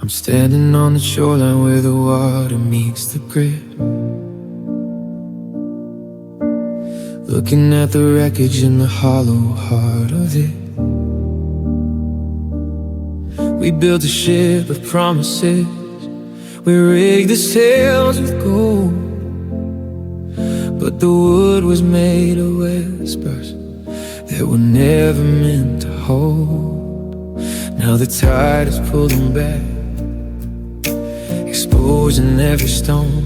I'm standing on the shoreline where the water meets the grid, looking at the wreckage in the hollow heart of it. We built a ship of promises, we rigged the sails with gold, but the wood was made of whispers that were never meant to hold. Now the tide has pulled them back, exposing every stone,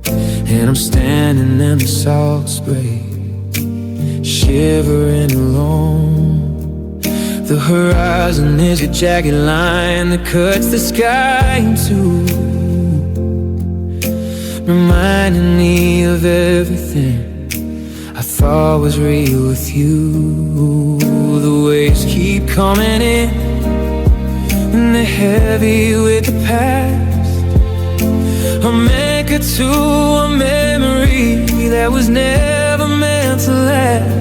and I'm standing in the salt spray, shivering alone. The horizon is a jagged line that cuts the sky in two, reminding me of everything I thought was real with you. The waves keep coming in, and they're heavy with the past. I'm anchored to a memory that was never meant to last.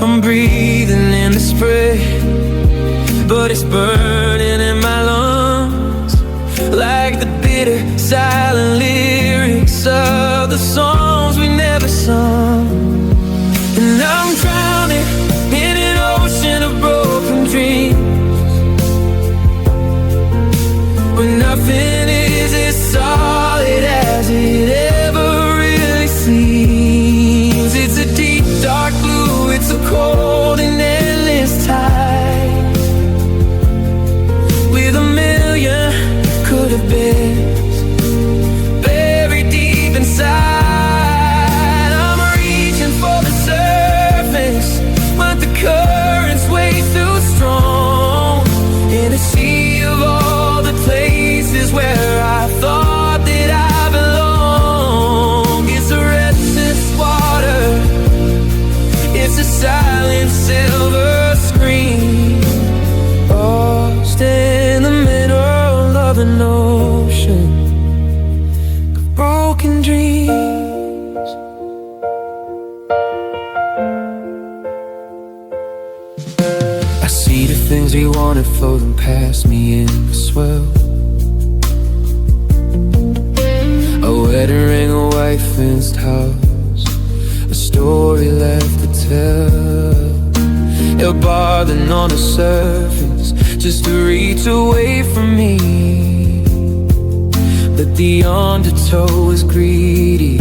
I'm breathing in the spray, but it's burning in my lungs, like the bitter, silent lyrics of the songs we never sung. And I'm drowning in an ocean of broken dreams, where nothing is as solid as it ever really seems. It's a deep, dark blue, it's a cold and endless tide, with a million could have beens buried deep inside. I'm reaching for the surface, but the current's way too strong. In a sea of all the places where I thought that I belong, it's a restless water, it's a silent silver screen, lost in the middle of an ocean of broken dreams. I see the things we wanted floating past me in the swell, a wedding ring, a white fenced house, a story left to tell. A bar that on the surface just to reach away from me, but the undertow is greedy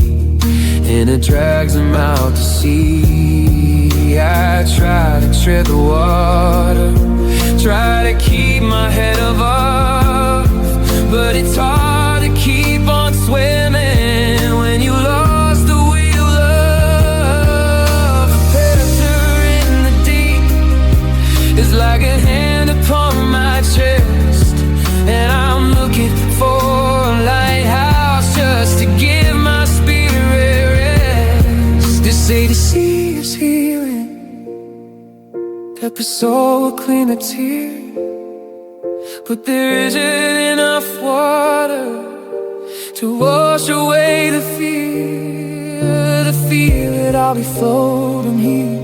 and it drags them out to sea. I try to tread the water, try to keep my head above, but it's hard to keep on swimming when you lost the wheel of. A predator in the deep is like a hand upon my chest, and I'm looking for a lighthouse just to give my spirit rest. They say the sea is healing, that the soul will clean a tear, but there isn't enough water to wash away the fear that I'll be floating here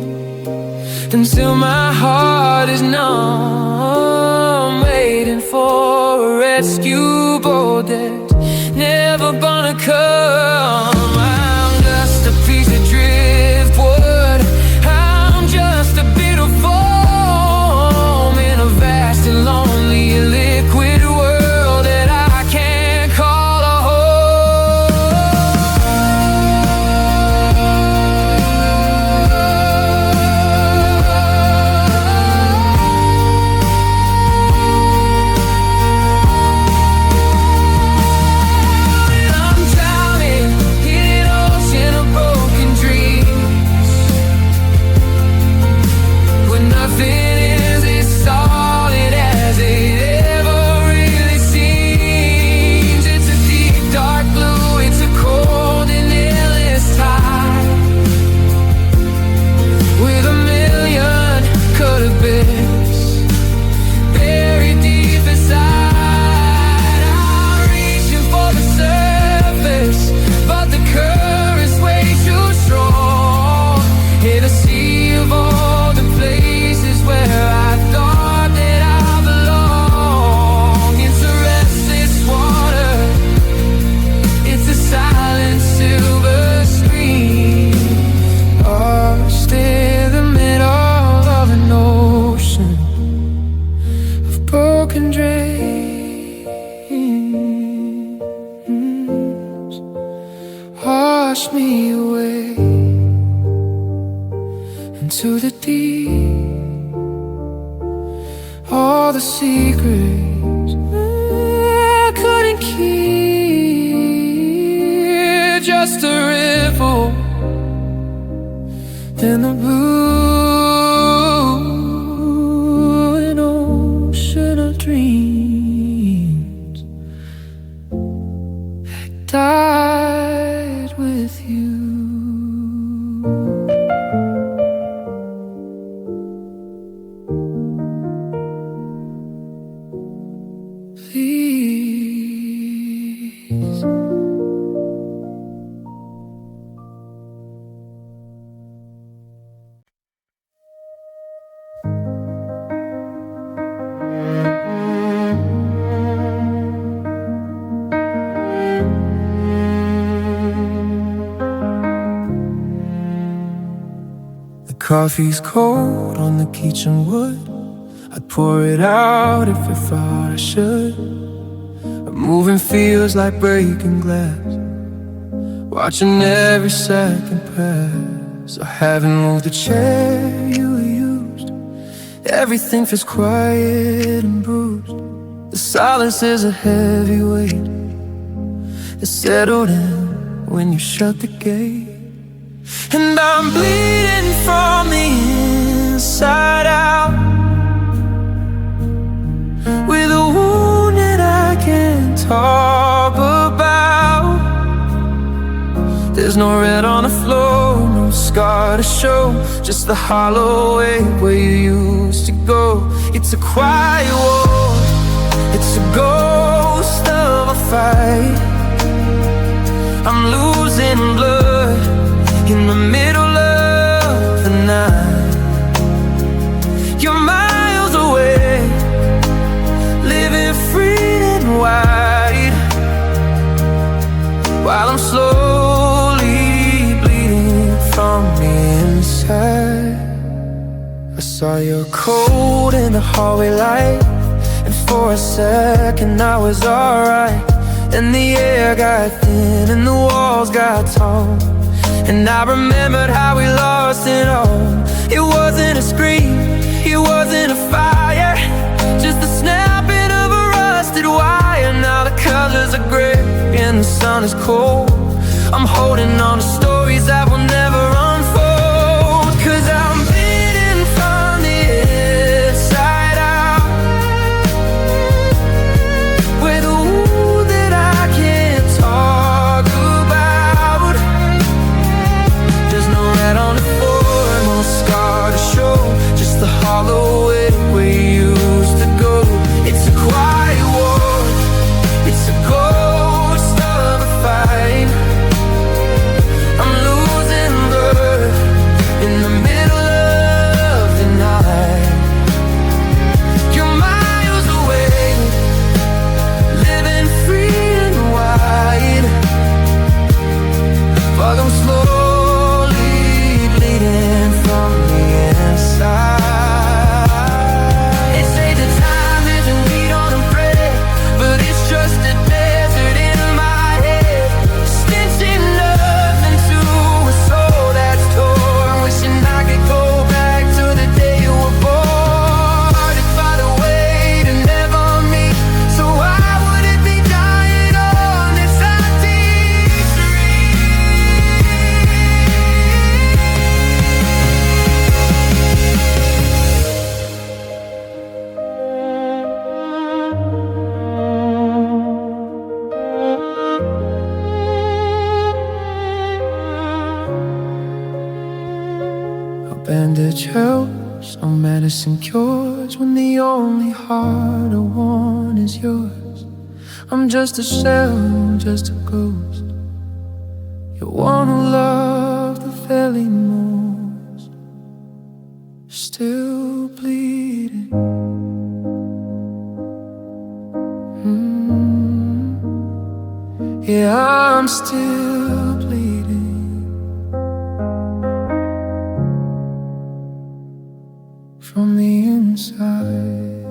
until my heart is numb, waiting for a rescue boat that's never gonna come. I'm just a piece of driftwood, I'm just a bit of foam in a vast and lonely liquid world that I can't call a broken dreams wash me away into the deep. All the secrets I couldn't keep, just a ripple in the blue, an ocean of dreams that died with you. Please. The coffee's cold on the kitchen wood. I'd pour it out if I thought I should. But moving feels like breaking glass, watching every second pass. I haven't moved the chair you used. Everything feels quiet and bruised. The silence is a heavy weight that settled in when you shut the gate. And I'm bleeding from the inside out, with a wound that I can't talk about. There's no red on the floor, no scar to show, just the hollow way where you used to go. It's a quiet war, it's a ghost of a fight. I'm losing blood in the middle of the night. You're miles away, living free and wide, while I'm slowly bleeding from the inside. I saw your coat in the hallway light, and for a second I was alright. Then the air got thin and the walls got tall, and I remembered how we lost it all. It wasn't a scream, it wasn't a fire, just the snapping of a rusted wire. Now the colors are gray and the sun is cold. I'm holding on to stories that will never unfold, 'cause I'm bleeding from the inside out, with a wound that I can't talk about. There's no red on the floor, no scar to show, just the hollow way where you used to go. It's a quiet war, it's a ghost of a fight. I'm losing blood in the middle of the night. You're miles away, living free and wide, but I'm slowly bleeding from the inside. They say the time isn't beat on a breath, but it's just a desert in my head, stitching nothing to a soul that's torn. Wishing I could go back to the day you were born, and find a way to never meet. So why would it be dying on this empty street? A bandage helps, a medicine cures, when the only heart I want is yours. I'm just a shell, just a ghost, you one who loved the very most, still bleeding. Yeah, I'm still bleeding from the inside.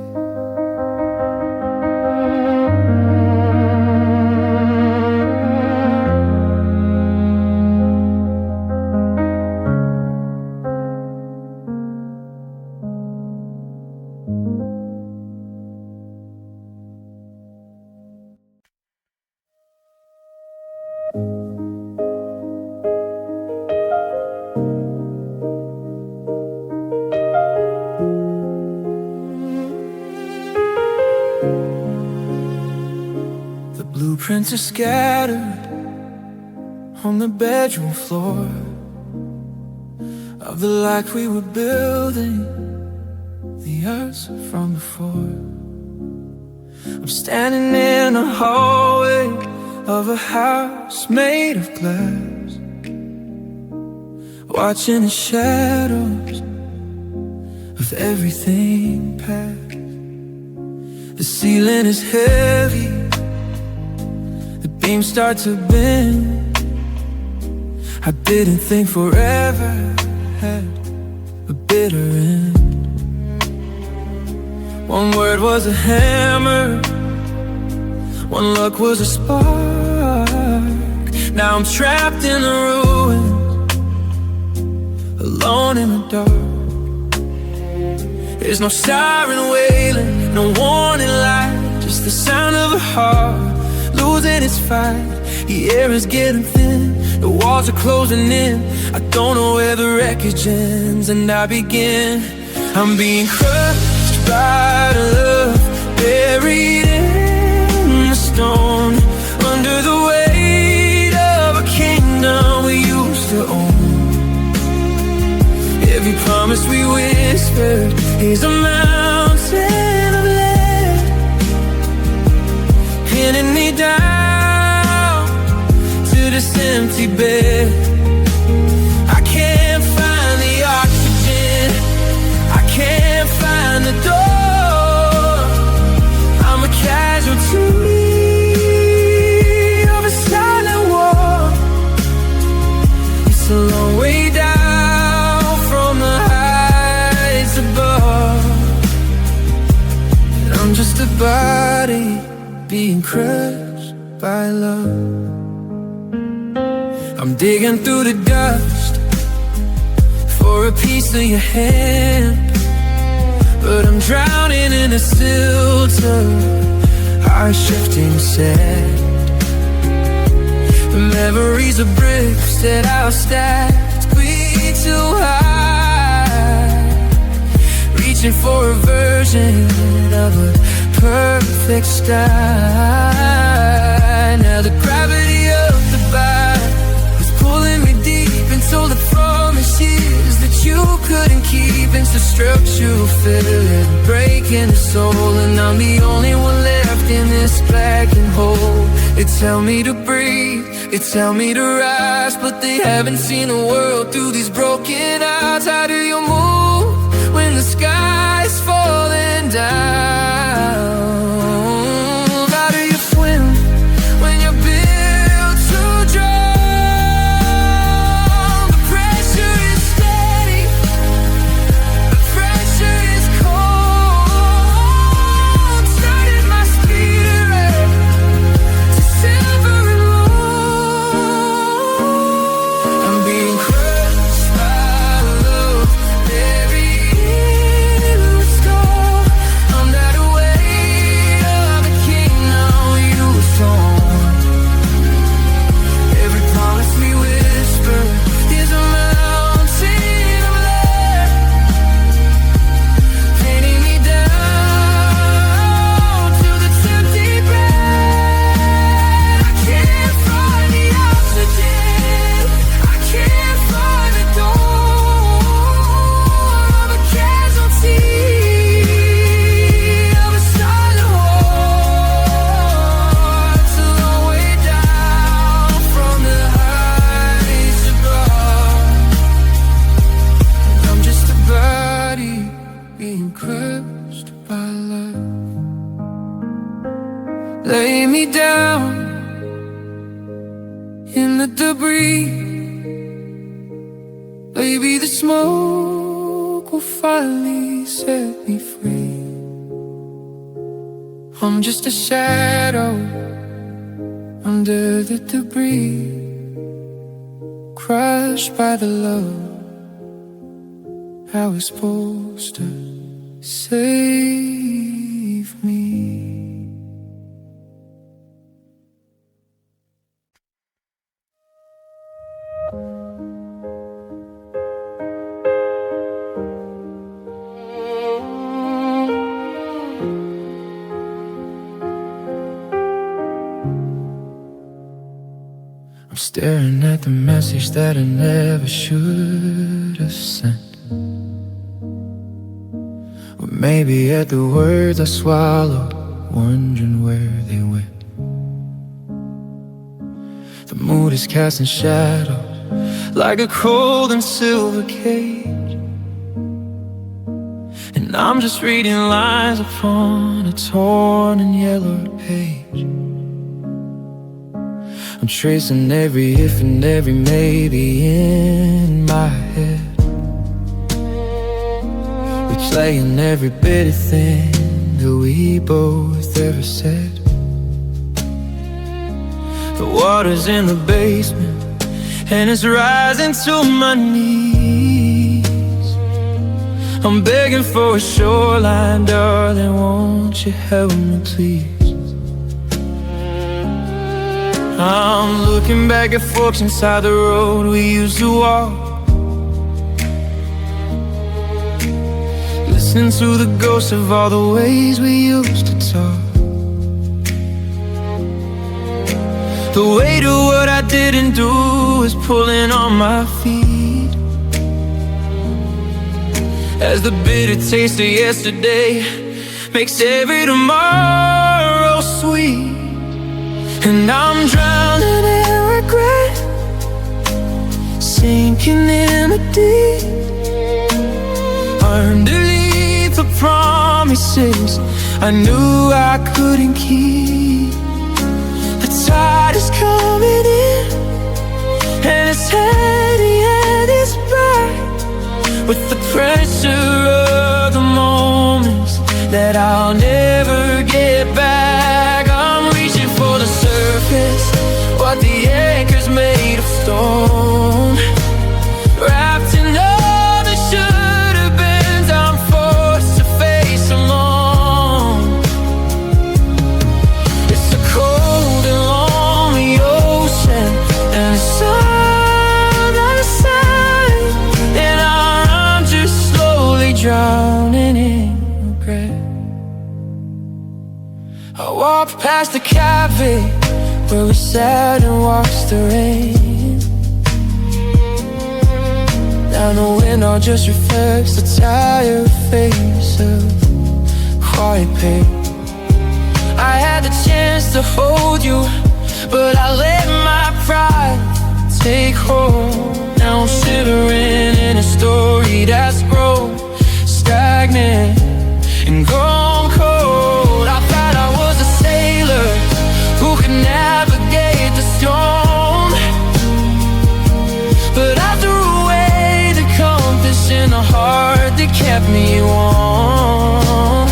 Footprints are scattered on the bedroom floor of the life we were building, the earth from before. I'm standing in a hallway of a house made of glass, watching the shadows of everything pass. The ceiling is heavy, the beams start to bend. I didn't think forever had a bitter end. One word was a hammer, one look was a spark. Now I'm trapped in the ruins, alone in the dark. There's no siren wailing, no warning light, just the sound of a heart losing its fight. The air is getting thin, the walls are closing in. I don't know where the wreckage ends and I begin. I'm being crushed by the love buried in the stone, under the weight of a kingdom we used to own. Every promise we whispered is a mountain of lead, pinning me down to this empty bed. I can't find the oxygen, I can't find the door. I'm a casualty of a silent war. It's a long way down from the heights above, and I'm just a body being crushed by love. I'm digging through the dust for a piece of your hand, but I'm drowning in a silt of our shifting sand. The memories of bricks that I'll stack way too high, reaching for a version of a perfect sky. Now the gravity of the vibe is pulling me deep into the promises that you couldn't keep, into structural failure, breaking the soul. And I'm the only one left in this black and hole. They tell me to breathe, they tell me to rise, but they haven't seen the world through these broken eyes. How do you move when the sky's falling down? How do you swim when you're built to drown? The pressure is steady, the pressure is cold, turning my spirit to silver and gold. I'm being crushed by love buried in the storm, under the weight of the kingdom you sown. Every promise we whisper is a mountain of lead, pinning me down to this empty bed. I can't find the oxygen, I can't find the door. I'm a casualty of a silent war. It's a long way down from the heights above. I'm just a body being crushed by love. Lay me down in the debris, maybe the smoke will finally set me free. I'm just a shadow under the debris, crushed by the love I was supposed to save me. staring at the message that I never should have sent. Or maybe at the words I swallowed, wondering where they went. The mood is casting shadows like a cold and silver cage, and I'm just reading lines upon a torn and yellowed page. I'm tracing every if and every maybe in my head, replaying every bitter thing that we both ever said. The water's in the basement and it's rising to my knees. I'm begging for a shoreline, darling, won't you help me please? I'm looking back at forks inside the road we used to walk, listening to the ghosts of all the ways we used to talk. The weight of what I didn't do is pulling on my feet, as the bitter taste of yesterday makes every tomorrow sweet. And I'm drowning in regret, sinking in the deep, underneath the promises I knew I couldn't keep. The tide is coming in and it's heady and it's bright, with the pressure of the moments that I'll never get back. I'm reaching for the surface, what the anchor's made of stone, wrapped in all the should-have-beens I'm forced to face alone. It's a cold and lonely ocean, and the sun on the side, and I'm just slowly drowning in regret. I walked past the cafe where we sat and watched the rain. Now the window just reflects the tired face of quiet pain. I had the chance to hold you, but I let my pride take hold. Now I'm shivering in a story that's grown stagnant and gone cold. I thought I was a sailor who could navigate the storm, but I threw away the compass in the heart that kept me warm.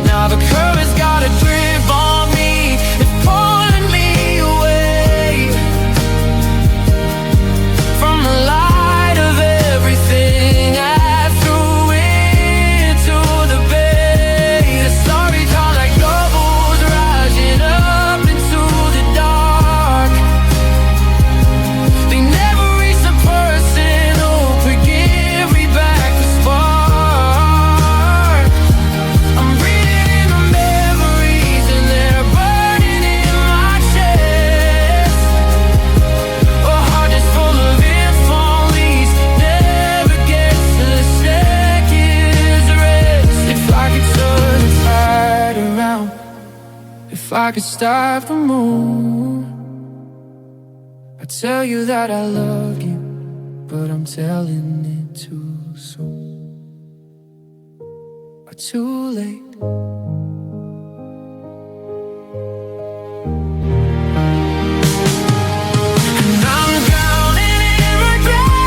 Now the current's got a grip on me, it's pulling me away from the light of everything I threw into the bay. The stories are like bubbles rising up into the dark. They never reach the person who could give me back the spark. I'm breathing in the memories and they're burning in my chest. A heart that's full of if-onlys never gets the second's rest. If I could turn the tide around, if I could stop the moon, I'd tell you that I love you, but I'm telling it too soon or too late. And I'm drowning in regret,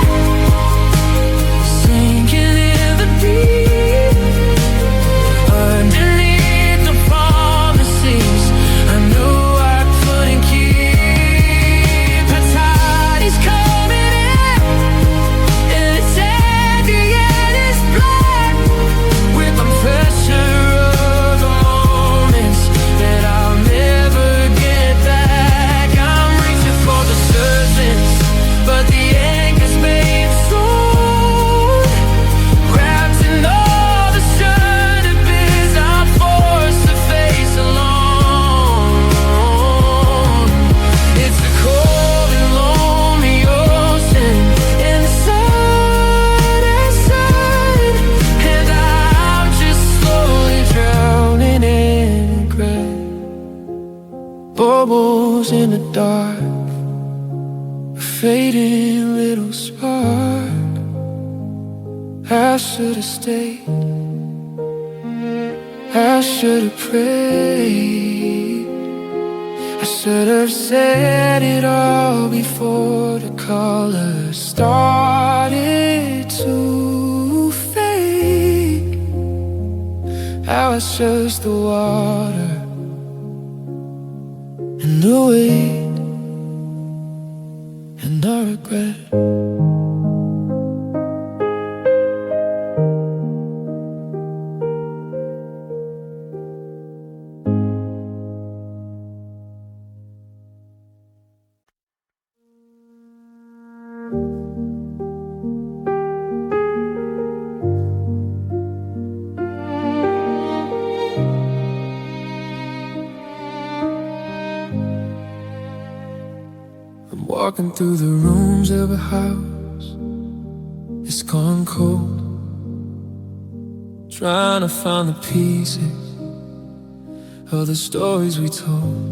sinking in the deep, underneath the promises I knew I couldn't keep. The tide is coming in and it's heavy and it's black, with the pressure of the echoes in the dark, a fading little spark. I should have stayed, I should have prayed, I should have said it all before the colors started to fade. I was just the water and the weight, and I regret it. I'm walking through the rooms of a house, it's gone cold, trying to find the pieces of the stories we told.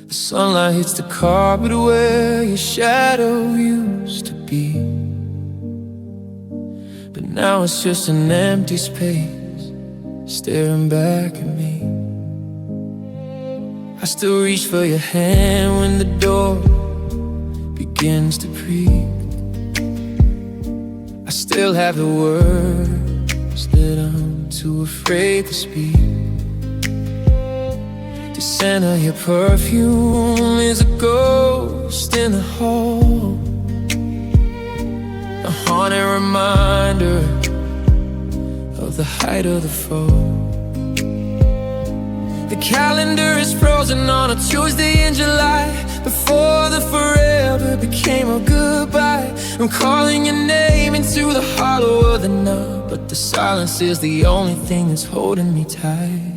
The sunlight hits the carpet where your shadow used to be, but now it's just an empty space staring back at me. I still reach for your hand when the door begins to creak. I still have the words that I'm too afraid to speak. The scent of your perfume is a ghost in the hall, a haunted reminder of the height of the fall. The calendar is frozen on a Tuesday in July, before the forever became a goodbye. I'm calling your name into the hollow of the night, but the silence is the only thing that's holding me tight.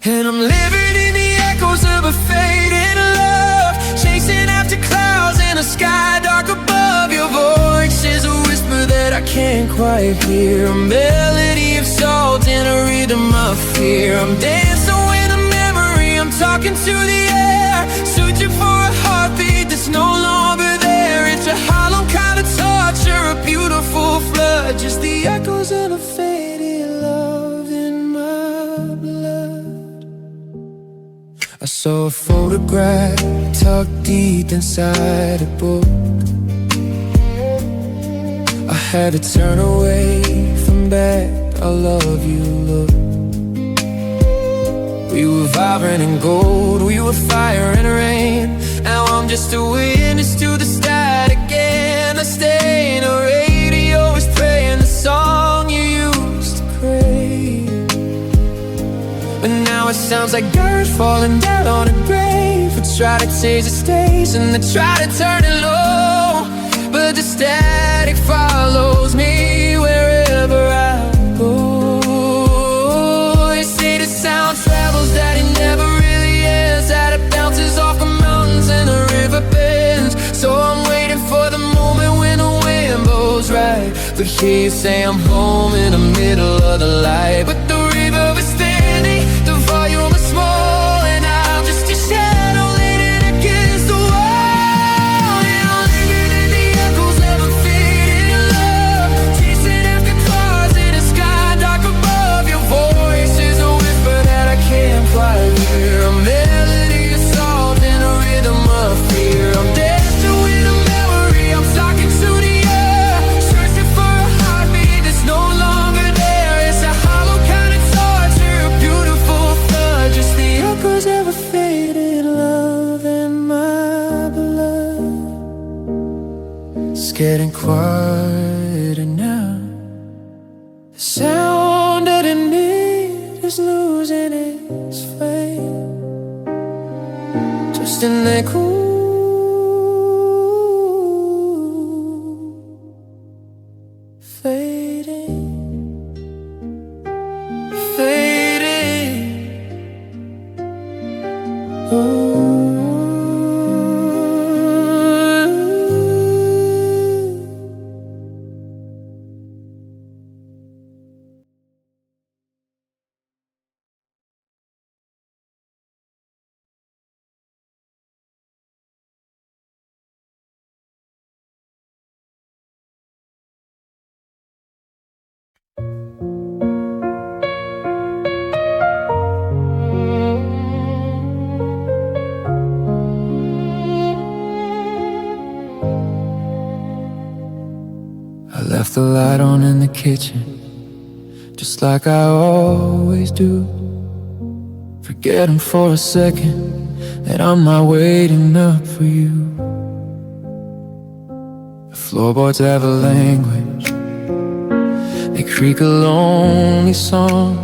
And I'm living in the echoes of a faded love, chasing after clouds in a sky dark above. Your voice is a whisper that I can't quite hear, a melody of salt in a rhythm of fear. I'm dancing with a memory, I'm talking to the air, searching for a heartbeat that's no longer there. It's a hollow kind of torture, a beautiful flood, just the echoes of a faded love in my blood. I saw a photograph tucked deep inside a book. I had to turn away from that I love you look. We were vibrant in gold, we were fire and rain. Now I'm just a witness to the start again. A stain, a radio is playing the song you used to crave, but now it sounds like dirt falling down on a grave. I try to change the station, I try to turn it low, but the static follows me wherever I go. They say the sound travels, that it never really ends, that it bounces off the mountains and the river bends. So I'm waiting for the moment when the wind blows right, but here you say I'm home in the middle of the light. But the river is standing, the volume is small, and I'm just a shadow leaning against the wall. And I'm living in the echoes of a faded love, chasing after clouds in the sky dark above. Your voice is a whisper that I can't quite hear, a melody of salt in a rhythm of fear. I'm dancing with a memory, I'm talking to the air, searching for a heartbeat that's no longer there. It's a hollow kind of torture, a beautiful flood, just the echoes of a faded love in my blood. It's getting quieter now, the sound of the need is losing its flame, just an echo I left the light on in the kitchen, just like I always do, forgetting for a second that I'm not waiting up for you. The floorboards have a language, they creak a lonely song,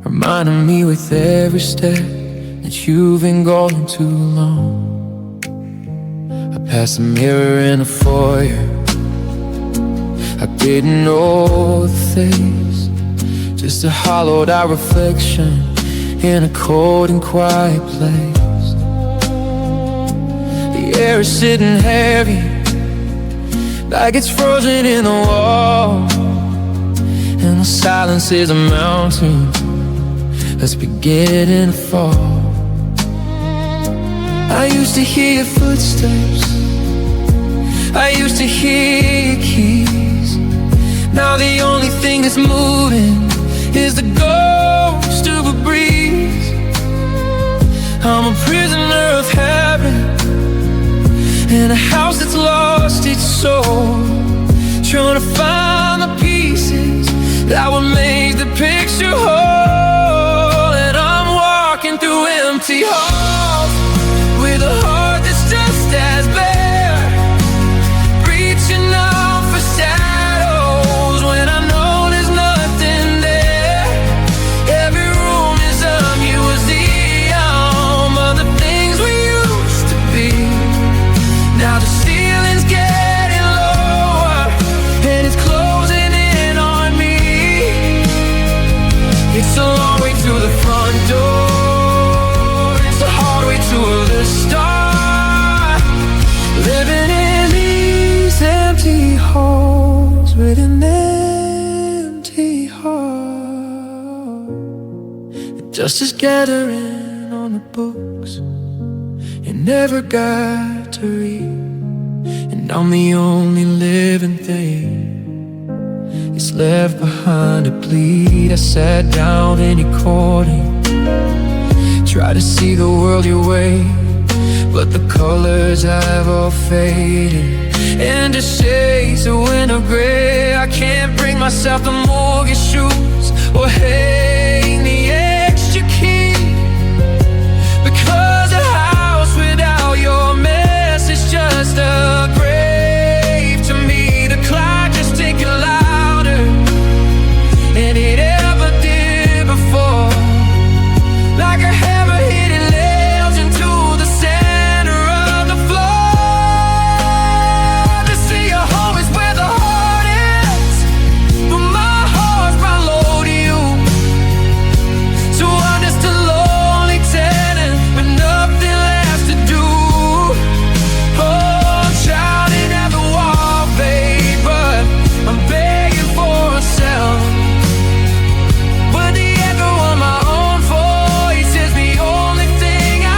reminding me with every step that you've been gone too long. I passed the mirror in the foyer, I didn't know the face, just a hollowed out reflection in a cold and quiet place. The air is sitting heavy, like it's frozen in the wall, and the silence is a mountain that's beginning to fall. I used to hear your footsteps, I used to hear your keys. Now the only thing that's moving is the ghost of a breeze. I'm a prisoner of habit in a house that's lost its soul, trying to find the pieces that would make the picture whole. And I'm walking through empty halls with a heart that's just as bare, reaching out for shadows when I know there's nothing there. Every room is a museum of the things we used to be. Now the ceiling's getting lower and it's closing in on me. It's a long way to the front door, it's a hard way to the start. Living in these empty halls with an empty heart. The dust is gathering on the books you never got to read, and I'm the only living thing that's left behind to bleed. I sat down in your corner, try to see the world your way, but the colors have all faded into shades of winter gray. I can't bring myself to mortgage shoes or hang the extra key, because a house without your mess is just a grave to me. The clock just ticking louder than it ever did before, like a hammer hitting nails into the center of the floor. To see a home is where the heart is, but my heart's brought low to you. So I'm just a lonely tenant with nothing left to do. Oh, I'm shouting at the wall, babe, but I'm begging for a cell. But the echo of my own voice is the only thing I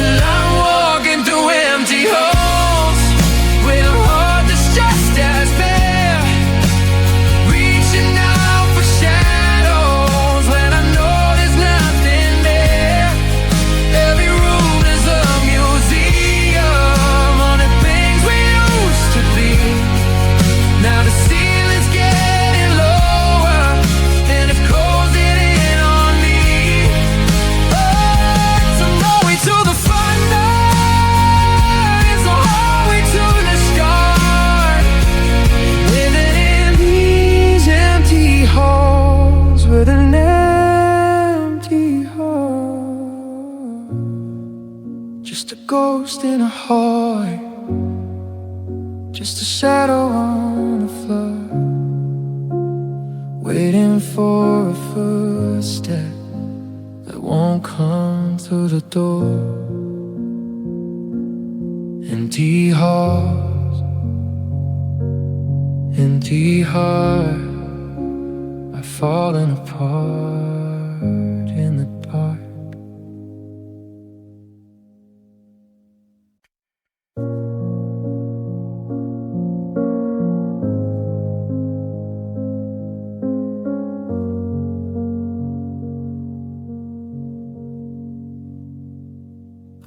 and I'm walking through empty halls with a heart that's just as bare, reaching out for shadows when I know there's nothing there. Every room is a museum on the things we used to be. Now the ceiling's getting lower and it's closing in on me. Oh, it's a long way to the front door, it's a long way to the start. Living in these empty halls with an empty heart, just a ghost in a heart, just a shadow on the floor, waiting for a footstep that won't come through the door. Empty halls, empty heart, falling apart in the dark.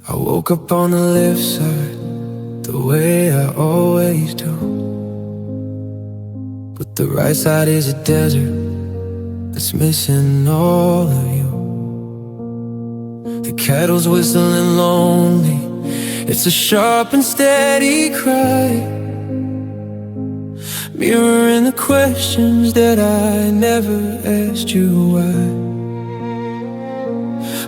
I woke up on the left side, the way I always do. But the right side is a desert that's missing all of you. The kettle's whistling lonely, it's a sharp and steady cry, mirroring the questions that I never asked you why.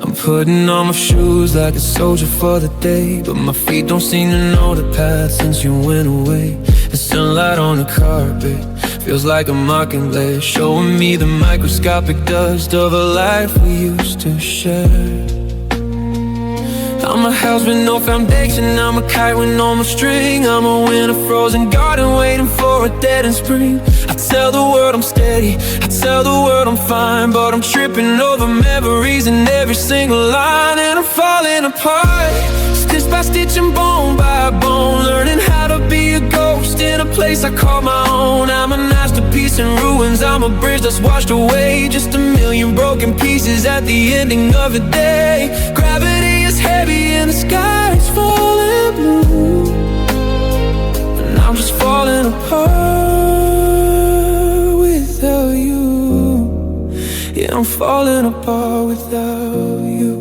I'm putting on my shoes like a soldier for the day, but my feet don't seem to know the path since you went away. The sunlight on the carpet feels like a mockingbird, showing me the microscopic dust of a life we used to share. I'm a house with no foundation, I'm a kite with no more string. I'm a winter frozen garden waiting for a dead-end spring. I tell the world I'm steady, I tell the world I'm fine, but I'm tripping over memories in every single line. And I'm falling apart, stitch by stitch and bone by bone, learning how to be a ghost in a place I call my own. I'm a masterpiece in ruins, I'm a bridge that's washed away, just a million broken pieces at the ending of the day. Gravity is heavy and the sky is falling blue, and I'm just falling apart without you. Yeah, I'm falling apart without you.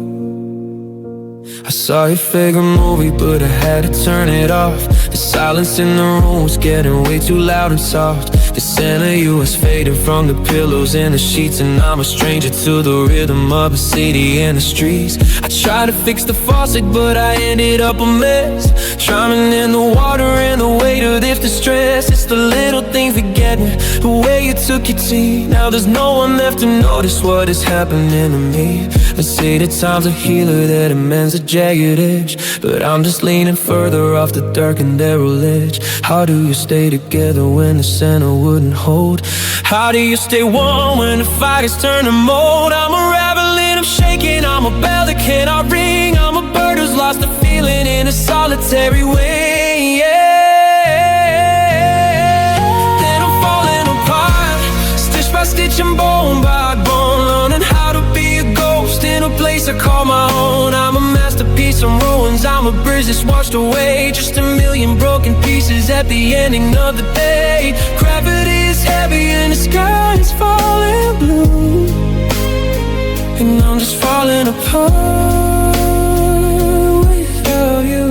I saw your favorite movie, but I had to turn it off. The silence in the room was getting way too loud and soft. The scent of you was fading from the pillows and the sheets, and I'm a stranger to the rhythm of the city and the streets. I tried to fix the faucet, but I ended up a mess, drowning in the water and the weight of the stress. It's the little things that get me, the way you took your tea. Now there's no one left to notice what is happening to me. They say that time's a healer, that it mends a jagged edge, but I'm just leaning further off the dark and narrow ledge. How do you stay together when the center wouldn't hold? How do you stay warm when the fire's turning mold? I'm unraveling, I'm shaking, I'm a bell that cannot ring. I'm a bird who's lost the feeling in a solitary wing, yeah. Then I'm falling apart, stitch by stitch and bone by bone, learning how to be a ghost in a place I call my own. I'm a masterpiece in ruins, I'm a bridge that's washed away, just a million broken pieces at the ending of the day. Gravity is heavy and the sky is falling blue, and I'm just falling apart without you.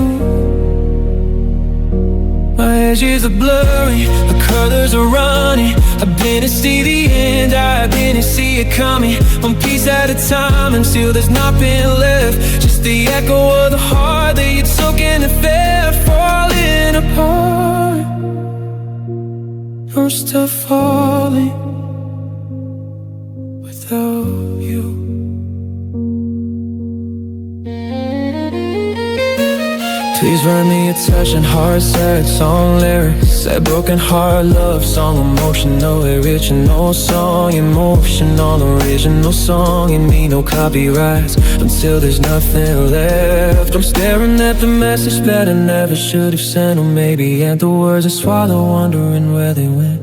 My edges are blurry, the colors are running. I've been to see the end, I've been to see it coming, one piece at a time until there's nothing left, just the echo of the heart that you took and it fell, falling apart. I'm still falling without you. Please write me a touching heart, sad song lyrics, a broken heart, love song, emotional, original song, emotional, original song, and me no copyrights until there's nothing left. I'm staring at the message that I never should have sent, or maybe at the words I swallow, wondering where they went.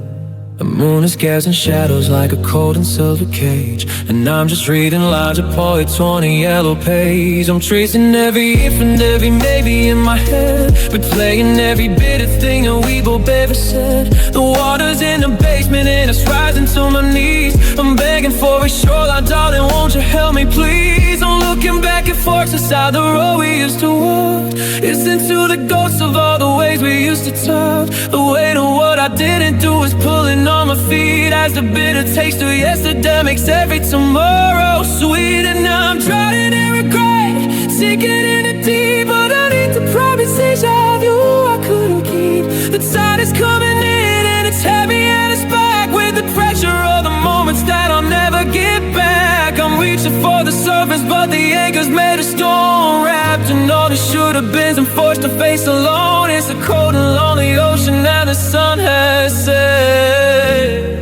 The moon is casting shadows like a cold and silver cage, and I'm just reading lines of poets on a yellow page. I'm tracing every if and every maybe in my head, replaying every bit of thing that we both ever said. The water's in the basement and it's rising to my knees. I'm begging for a shoreline, darling, won't you help me please? I'm looking back at forks inside the road we used to walk. It's into the ghosts of all the ways we used to talk. The weight of what I didn't do is pulling on my feet, as the bitter taste of yesterday makes every tomorrow sweet. And now I'm drowning in regret, sinking in the deep, but I need the promises of you I couldn't keep. The tide is coming in and it's heavy and it's back, with the pressure of the moments that I'll never get back. I'm reaching for the surface, but the anchor's made of stone, wrapped in all the should have beens and forced to face alone. It's a cold and lonely ocean and the sun has set.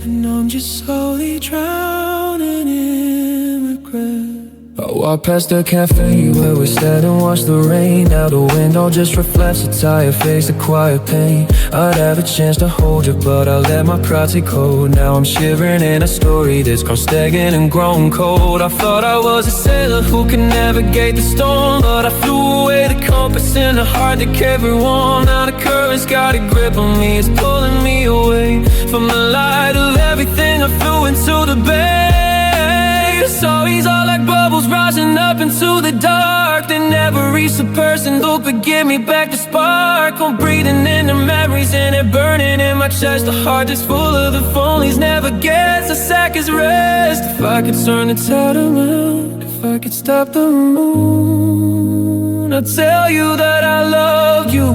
and I'm just slowly drowning in regret. I walk past the cafe where we sat and watched the rain. Out the window just reflects a tired face, a quiet pain. I'd have a chance to hold you, but I let my pride take hold. Now I'm shivering in a story that's grown stagnant and grown cold. I thought I was a sailor who could navigate the storm, but I flew away the compass in the heart that kept me warm. Now the current's got a grip on me, it's pulling me away from the light of everything. I flew into the bay. The stories are like bubbles rising up into the dark. They never reach the person who could give me back the spark. I'm breathing in the memories and it burning in my chest. The heart that's full of the phonies never gets a second's rest. If I could turn the tide around, if I could stop the moon, I'd tell you that I loved you,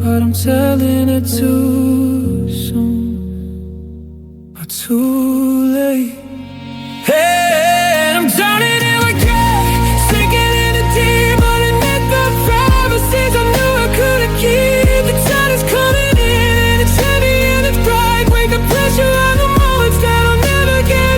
but I'm telling it too soon or too late. Hey, I'm drowning in regret, sinking in the deep, underneath the promises I knew I couldn't keep. The tide is coming in and it's heavy and it's bright. Weight the pressure on the moments that I'll never get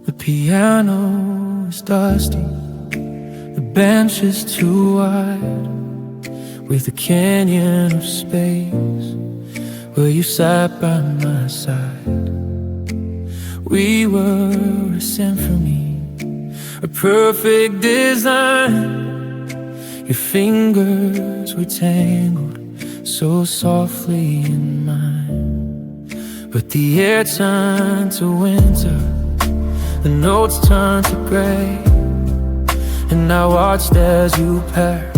The piano is dusty, the bench is too wide, with a canyon of space where you sat by my side. We were a symphony, a perfect design. Your fingers were tangled so softly in mine. But the air turned to winter, the notes turned to gray, and I watched as you packed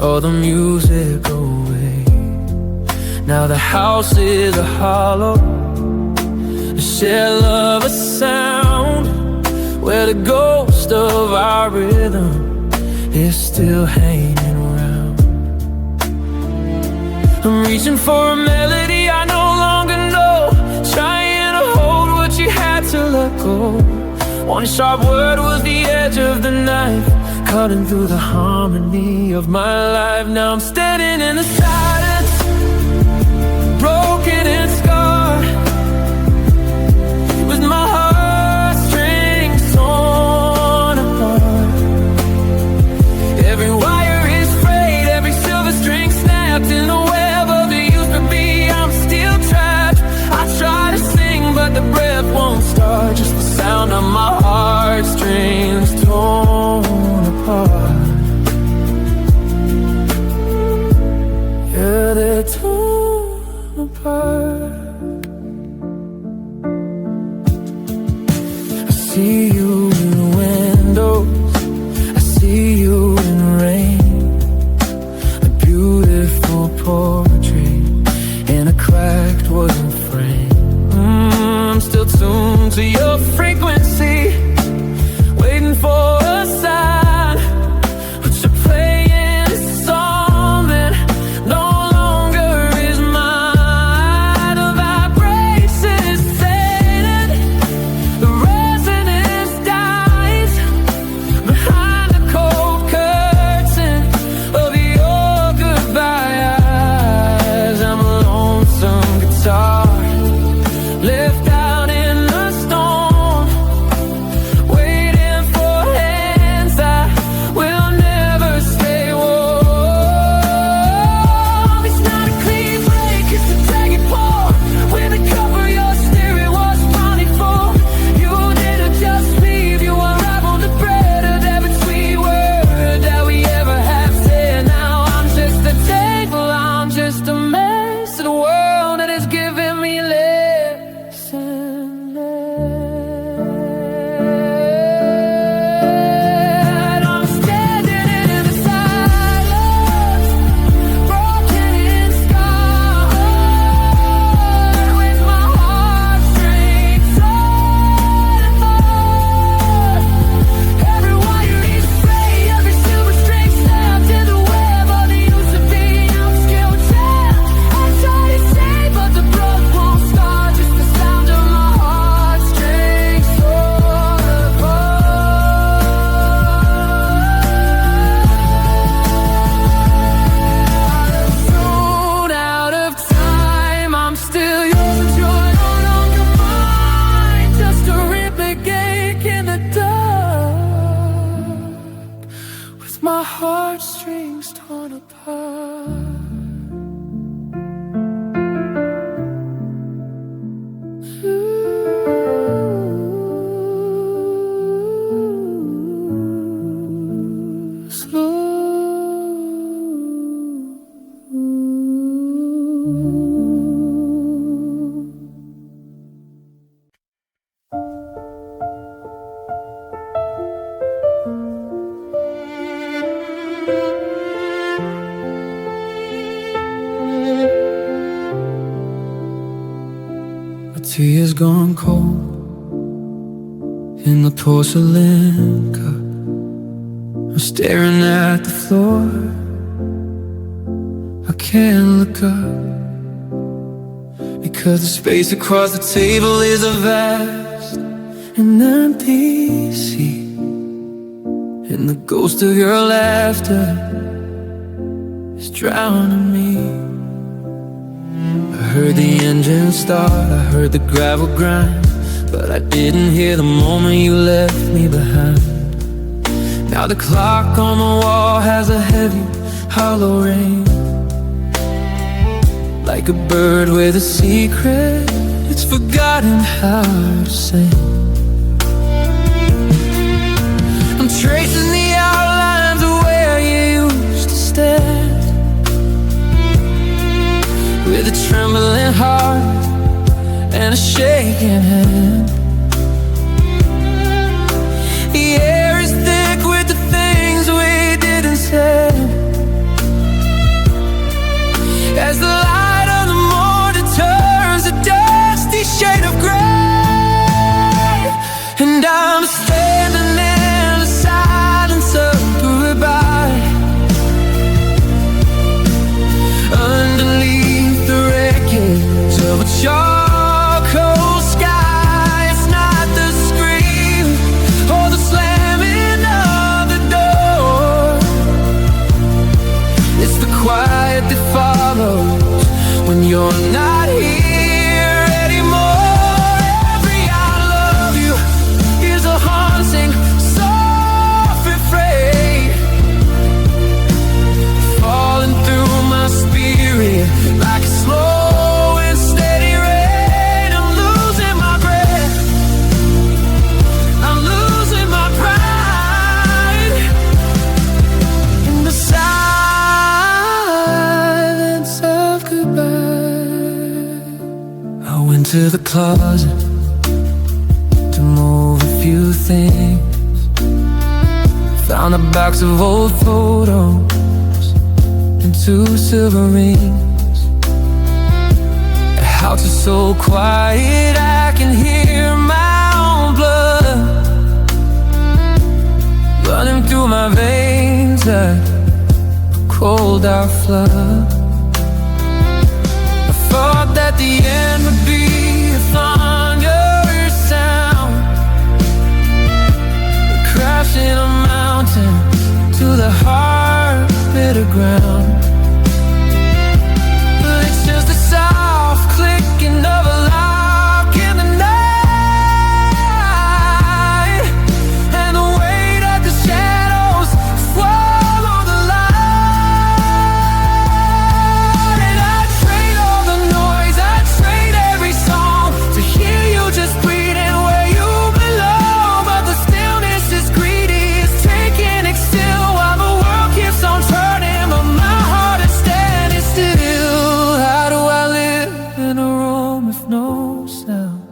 all the music away. Now the house is a hollow, a shell of a sound, where the ghost of our rhythm is still hanging around. I'm reaching for a melody I no longer know, trying to hold what you had to let go. One sharp word was the edge of the knife, cutting through the harmony of my life. Now I'm standing in the silence, broken and scarred, with my heartstrings torn apart. Every wire is frayed, every silver string snapped in the web of the used to be. I'm still trapped. I try to sing, but the breath won't start. Just the sound of my heartstrings torn apart. Yeah, they're torn apart. with my heartstrings torn apart. Tea has gone cold in the porcelain cup. I'm staring at the floor, I can't look up, because the space across the table is a vast and empty sea, and the ghost of your laughter is drowning me. I heard the engine start, I heard the gravel grind, but I didn't hear the moment you left me behind. Now the clock on the wall has a heavy, hollow ring, like a bird with a secret it's forgotten how to sing. I'm tracing the outlines of where you used to stand, with a trembling heart and a shaking hand. The air is thick with the things we didn't say, as the light of the morning turns a dusty shade of gray. And I'm standing in the silence of goodbye, underneath the wreckage of a charcoal sky. It's not the scream or the slamming of the door, it's the quiet that follows when you're not here anymore. Every I love you is a haunting, soft refrain, falling through my spirit like a slow and steady rain. I'm losing my breath, I'm losing my pride in the silence of goodbye. I went to the closet to move a few things, found a box of old photos and 2 silver rings. The house is so quiet I can hear my own blood running through my veins like a cold out flood. I thought that the end would be a thunderous sound, crashing a mountain to the hard, bitter ground. But it's just a soft clicking of a lock in the night, and the weight of the shadows swallow the light. And I trade all the noise, I trade every song to hear you just breathing where you belong. But the stillness is greedy, it's taking it still, while the world keeps on turning, but my heart is standing still. How do I live in a room with no sound,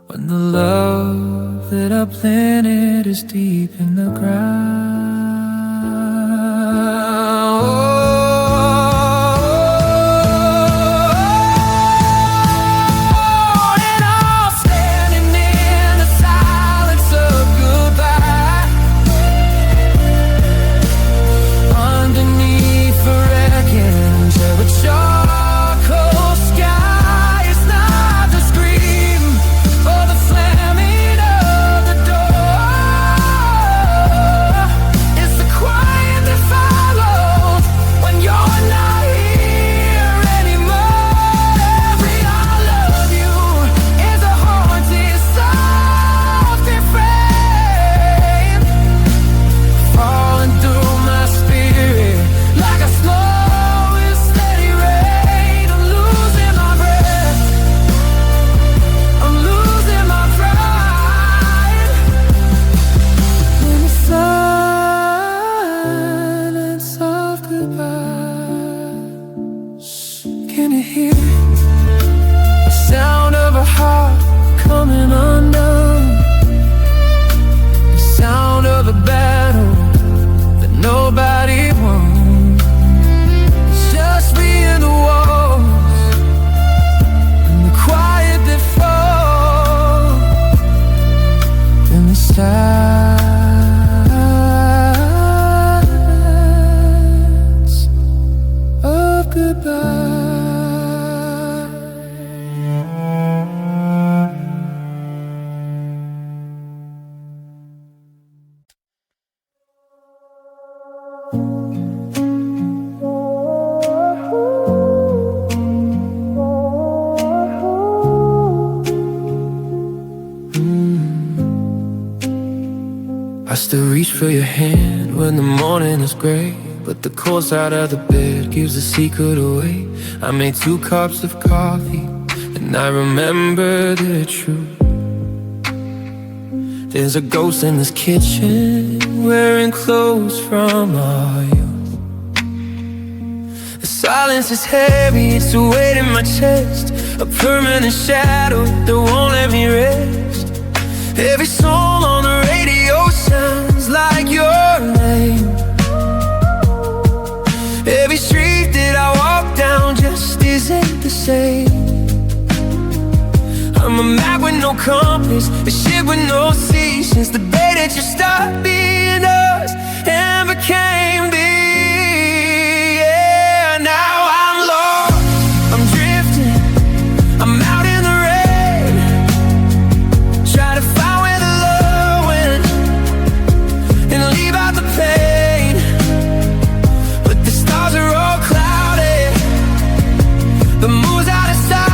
when the love that I planted is deep in the ground? And I'm standing in the silence of goodbye, underneath the wreckage of a charcoal sky. It's not the scream or the slamming of the door, still reach for your hand when the morning is gray, but the cold side of the bed gives the secret away. I made 2 cups of coffee and I remember the truth. There's a ghost in this kitchen wearing clothes from our youth. The silence is heavy, it's a weight in my chest, a permanent shadow that won't let me rest. Every song on the radio sounds like your name. Every street that I walk down just isn't the same. I'm a map with no compass, a ship with no sea. Since the day that you stopped being us and became me, yeah. Now I'm lost, I'm drifting, I'm out in the rain, try to find where the love went and leave out the pain. But the stars are all cloudy, the moon's out of sight.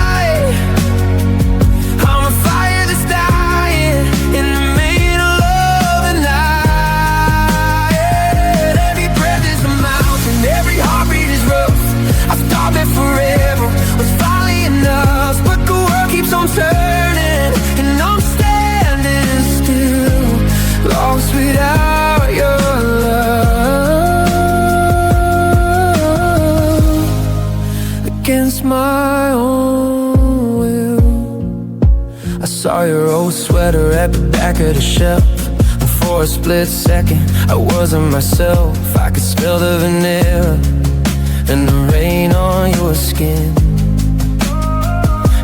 Forever was finally enough, but the world keeps on turning and I'm standing still, lost without your love. Against my own will, I saw your old sweater at the back of the shelf, and for a split second I wasn't myself. I could smell the vanilla and the rain on your skin,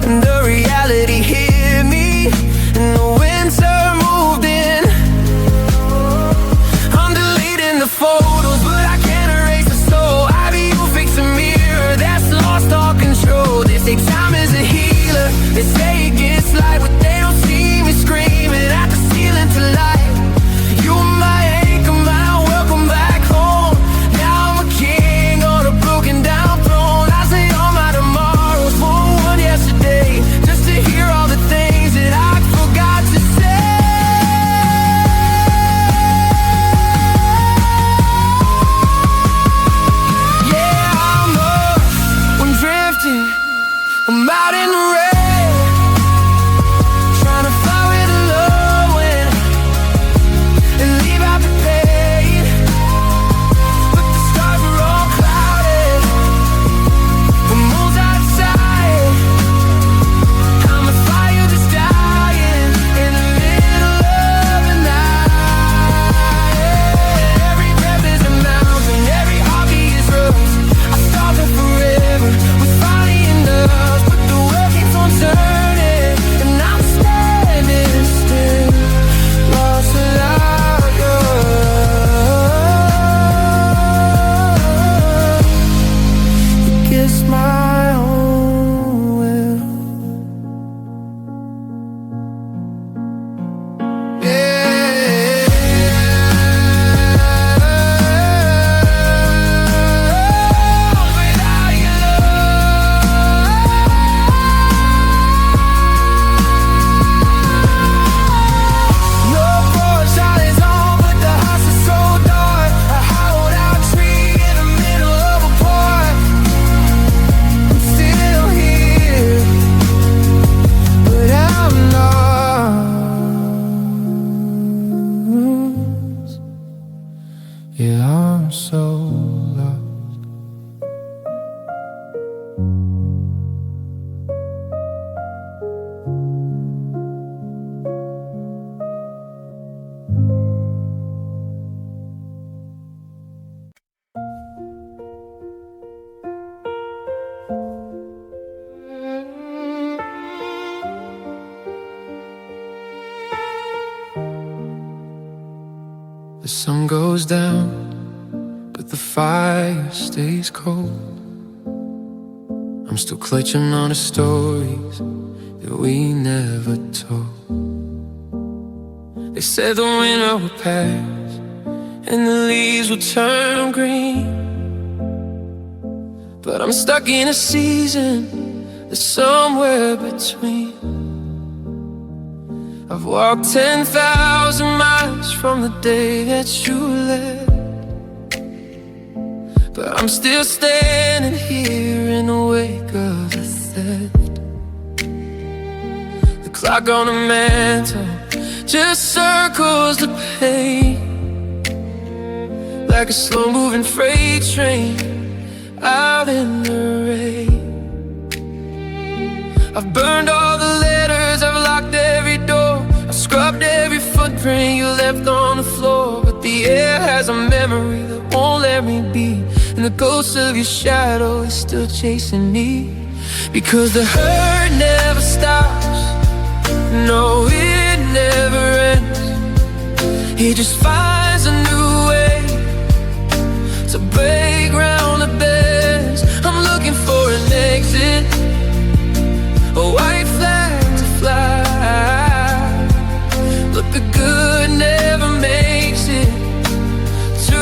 and the reality hit me, and the winter moved in. I'm deleting the photos, but I can't erase the soul. I be you fix a mirror that's lost all control. They say time is a healer, they say it gets light, but they don't see me screaming at the ceiling to light. You are my anchor, my welcome back home. Now I'm a king on a broken down throne. I say all my tomorrows for one yesterday, just to hear all the things that I forgot to say. Yeah, I'm lost, I'm drifting, I'm out in the rain, trying to find where the love went and leave out the pain. But the stars are all clouded, the moon's out of sight. I'm a fire that's dying in the middle of the night. Every breath is a mountain, every heartbeat is rose. I start there forever was finally enough, but the world keeps on turning and I'm standing still, lost without your love. Against my own will, yeah. Without your love, no porch light is on, but the house is so dark. A hollowed out tree in the middle of a park. I'm still here, but I'm lost. Yeah, I'm so lost. The sun goes down, but the fire stays cold. I'm still clutching on the stories that we never told. They said the winter would pass and the leaves will turn green, but I'm stuck in a season that's somewhere between. I've walked 10,000 miles from the day that you left, but I'm still standing here in the wake of the theft. The clock on the mantle just circles the pain, like a slow-moving freight train out in the rain. I've burned all the letters, I've locked every door, I've scrubbed every footprint you left on the floor. But the air has a memory that won't let me be, and the ghost of your shadow is still chasing me. Because the hurt never stops, no, it never ends. He just finds a new way to break round the bends. I'm looking for an exit, a white flag to fly. But the good never makes it to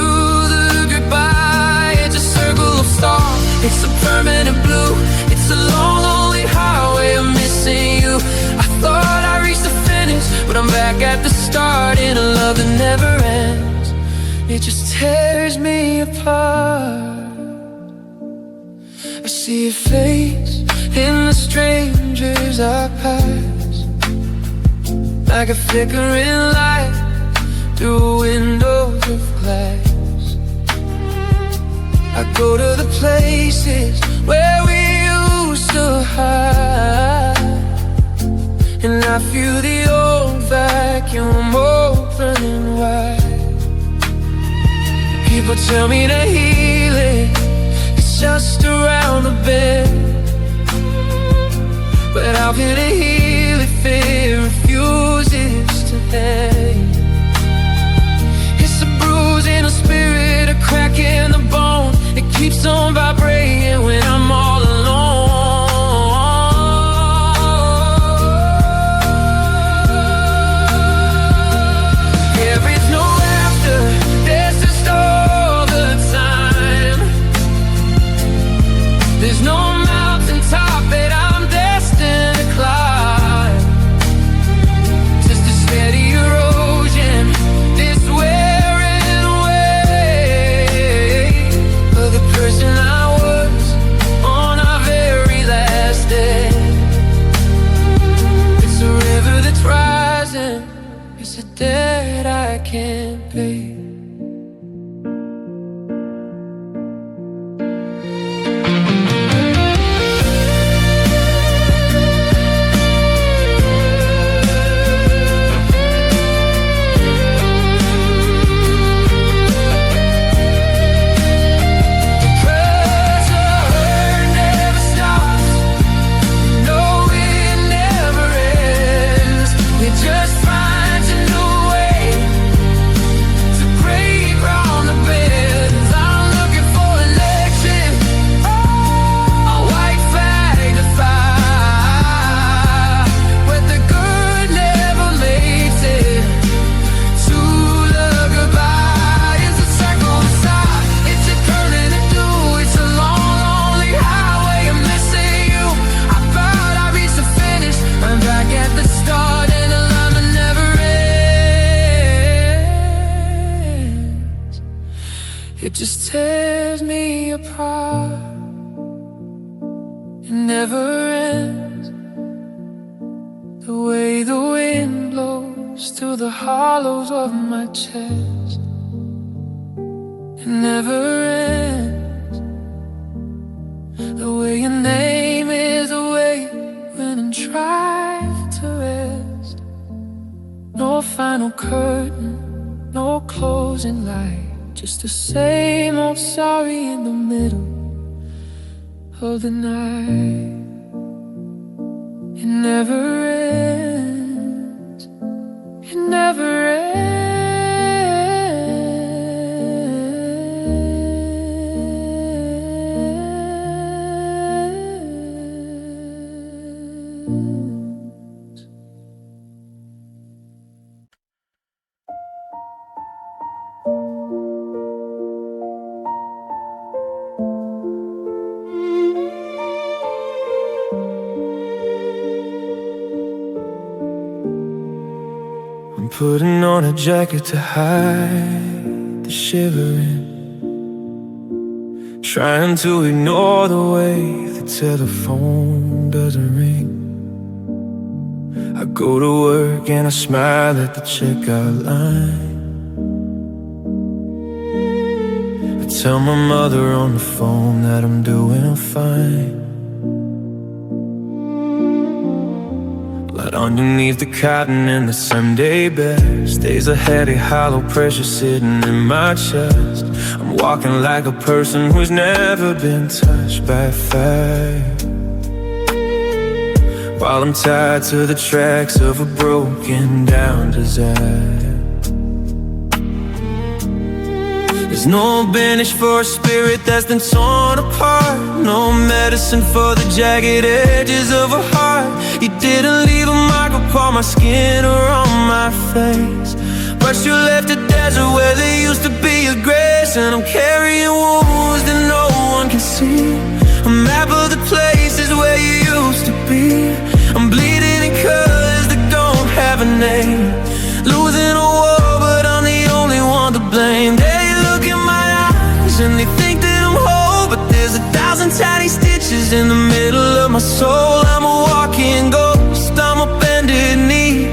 the goodbye. It's a circle of stars, it's a permanent blue, it's a long, lonely highway. I'm missing you. I thought I reached the finish, but I'm back at the start in a love that never ends. It just tears me apart. I see your face in the strangers I pass, like a flickering light through windows of glass. I go to the places where we used to hide, and I feel the old vacuum opening wide. People tell me that healing is just around the bend, but how can it heal if it refuses to end? It's a bruise in the spirit, a crack in the bone. It keeps on vibrating when I'm all alone. There is no after, there's just all the time. There's no mountaintop that I'm destined to climb, just a steady erosion, this wearing away of the person I was on our very last day. It's a river that's rising, it's a debt I can't pay. It just tears me apart. It never ends. The way the wind blows through the hollows of my chest. It never ends. The way your name is away when I'm trying to rest. No final curtain, no closing light, just the same old sorry in the middle of the night. It never ends. It never ends. putting on a jacket to hide the shivering, trying to ignore the way the telephone doesn't ring. I go to work and I smile at the checkout line. I tell my mother on the phone that I'm doing fine. But underneath the cotton in the Sunday best stays a heavy hollow pressure sitting in my chest. I'm walking like a person who's never been touched by fire, while I'm tied to the tracks of a broken down desire. There's no bandage for a spirit that's been torn apart, no medicine for the jagged edges of a heart. You didn't leave a mark upon my skin or on my face, but you left a desert where there used to be a grace. And I'm carrying wounds that no one can see, a map of the places where you used to be. I'm bleeding in colors that don't have a name, losing a war, but I'm the only one to blame. They look in my eyes and they think that I'm whole, but there's 1,000 tiny stitches in the middle of my soul. I'm a walking ghost, I'm a bended knee,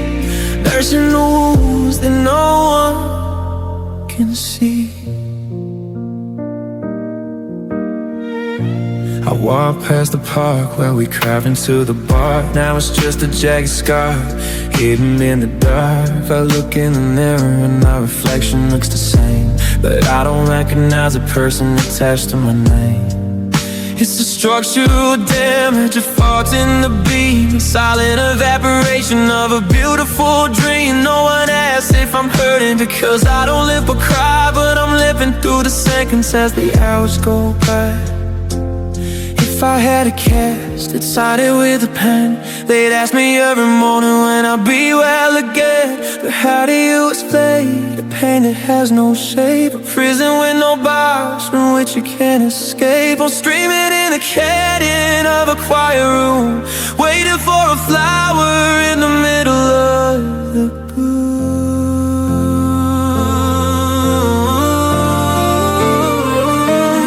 nursing the wounds that no one can see. I walk past the park where we carved into the bar. Now it's just a jagged scar hidden in the dark. I look in the mirror and my reflection looks the same, but I don't recognize a person attached to my name. It's the structural damage, a fault in the beam, a silent evaporation of a beautiful dream. No one asks if I'm hurting, because I don't live but cry, but I'm living through the seconds as the hours go by. If I had a cast, I'd sign it with a pen. They'd ask me every morning when I'll be well again. But how do you explain a pain that has no shape, a prison with no bars from which you can't escape? I'm streaming in the canyon of a quiet room, waiting for a flower in the middle of the blue.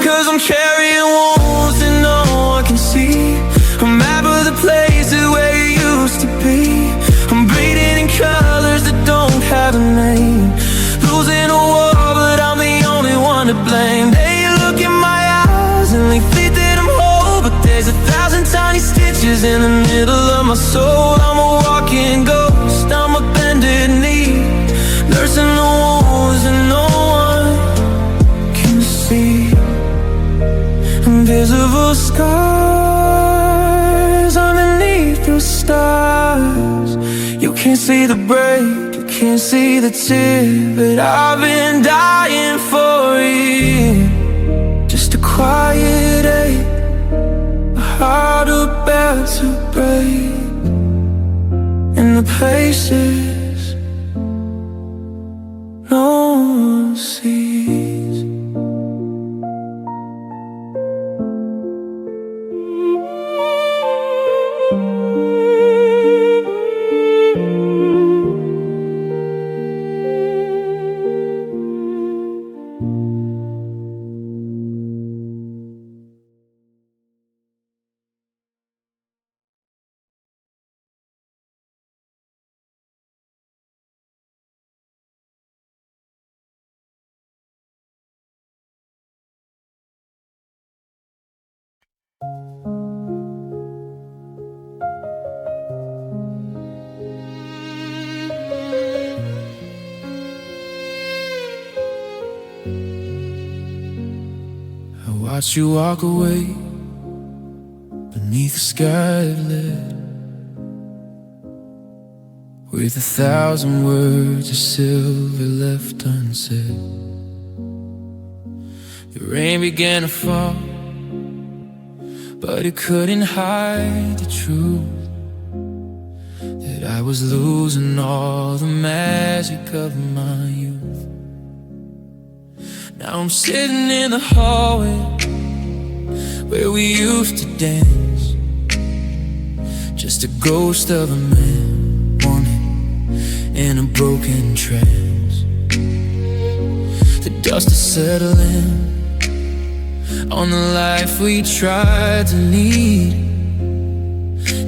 'Cause I'm carrying wounds that no one can see, a map of the places where you used to be. I'm bleeding in colors that don't have a name, losing a war, but I'm the only one to blame. They look in my eyes and they think that I'm whole, but there's 1,000 tiny stitches in the middle of my soul. I'm a walking ghost, I'm a bended knee, nursing the wounds that no one can see. Invisible scars underneath the stars. You can't see the break, you can't see the tear, but I've been dying for it. Just a quiet ache, a heart about to break, in the places no one sees. Watch you walk away beneath the sky of lead, with 1,000 words of silver left unsaid. The rain began to fall, but it couldn't hide the truth, that I was losing all the magic of my youth. Now I'm sitting in the hallway where we used to dance, just a ghost of a man wanted in a broken trance. The dust is settling on the life we tried to lead,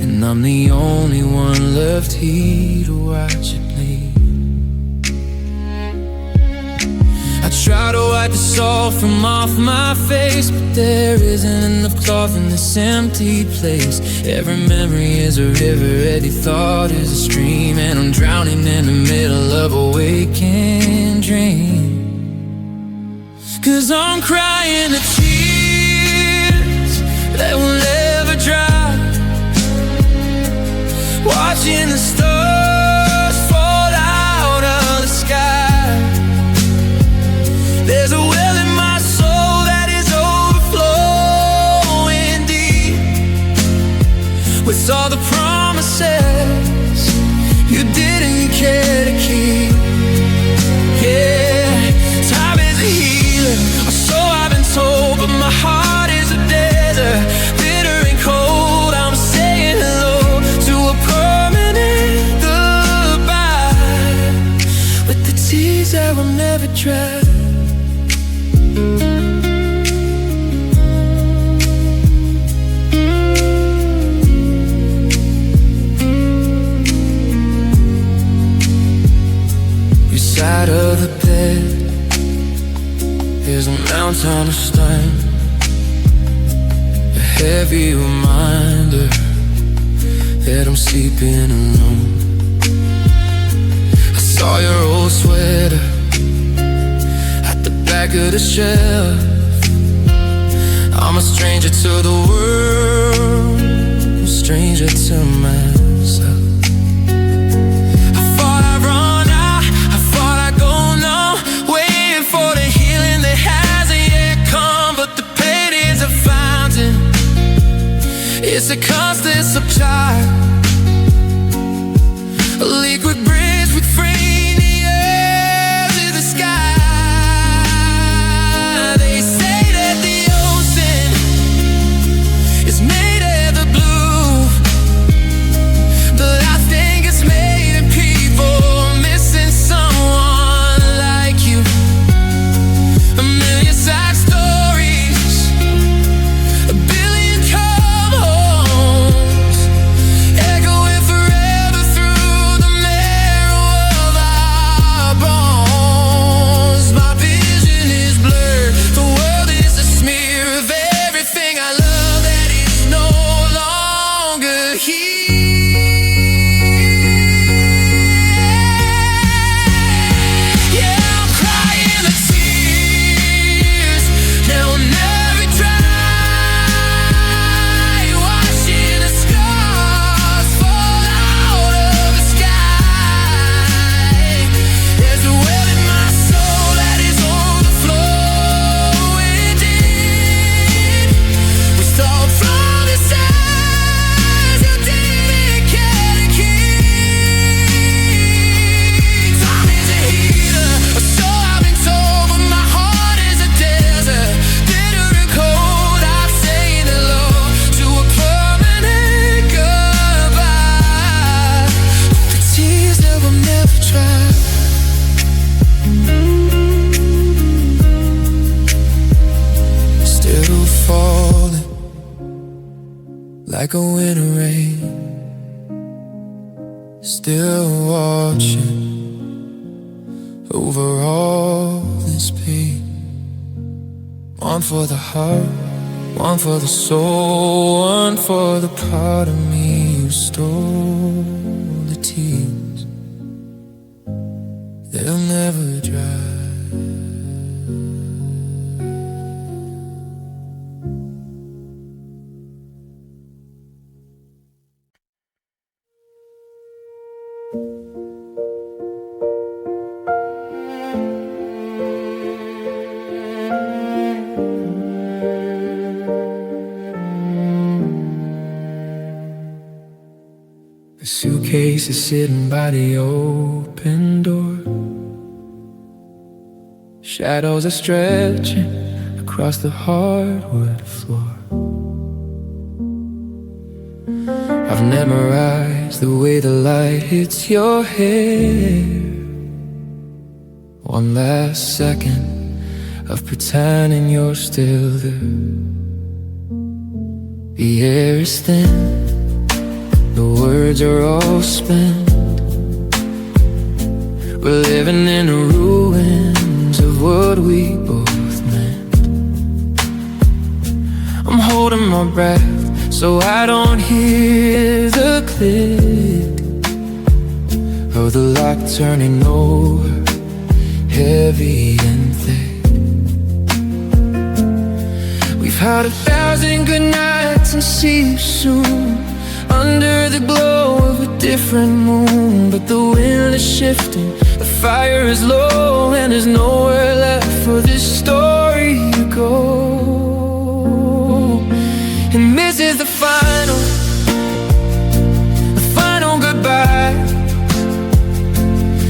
and I'm the only one left here to watch it bleed. I try to wipe the salt from off my face, but there isn't enough cloth in this empty place. Every memory is a river, every thought is a stream, and I'm drowning in the middle of a waking dream. 'Cause I'm crying the tears that will never dry, watching the stars fall out of the sky. There's a well in my soul that is overflowing deep, with all the promises you didn't care to keep. Yeah, time is a healer, or so I've been told, but my heart is a desert, bitter and cold. I'm saying hello to a permanent goodbye, with the tears that will never dry. Side of the bed, there's a mountain of stone, a heavy reminder that I'm sleeping alone. I saw your old sweater at the back of the shelf. I'm a stranger to the world, a stranger to myself. It's a constant supply, a liquid bridge with freeing the air to the sky. They say that the ocean is made of the blue, but I think it's made of people missing someone like you. A million sad stories, a billion like a winter rain, still watching over all this pain. One for the heart, one for the soul, one for the part of me who stole the tears. They'll never dry. The suitcase is sitting by the open door. Shadows are stretching across the hardwood floor. I've memorized eyes, the way the light hits your hair. One last second of pretending you're still there. The air is thin, the words are all spent. We're living in the ruins of what we both meant. I'm holding my breath so I don't hear the click of the lock turning over, heavy and thick. We've had 1,000 good nights and see you soon, under the glow of a different moon. But the wind is shifting, the fire is low, and there's nowhere left for this story to go. And this is the final goodbye,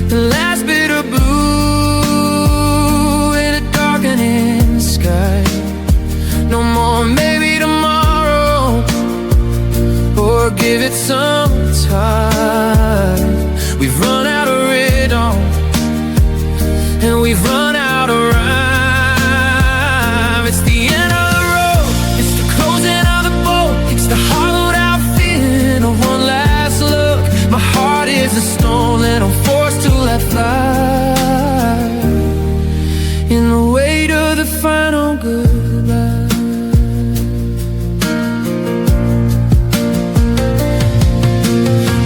the last bit of blue in a darkening sky. No more maybe tomorrow, or give it some time. We've run out of rhythm, and we've run out of rhyme. It's the end of the road, it's the closing of the boat, it's the hollowed out feeling of one last look. My heart is a stone that I'm forced to let fly in the weight of the final goodbye.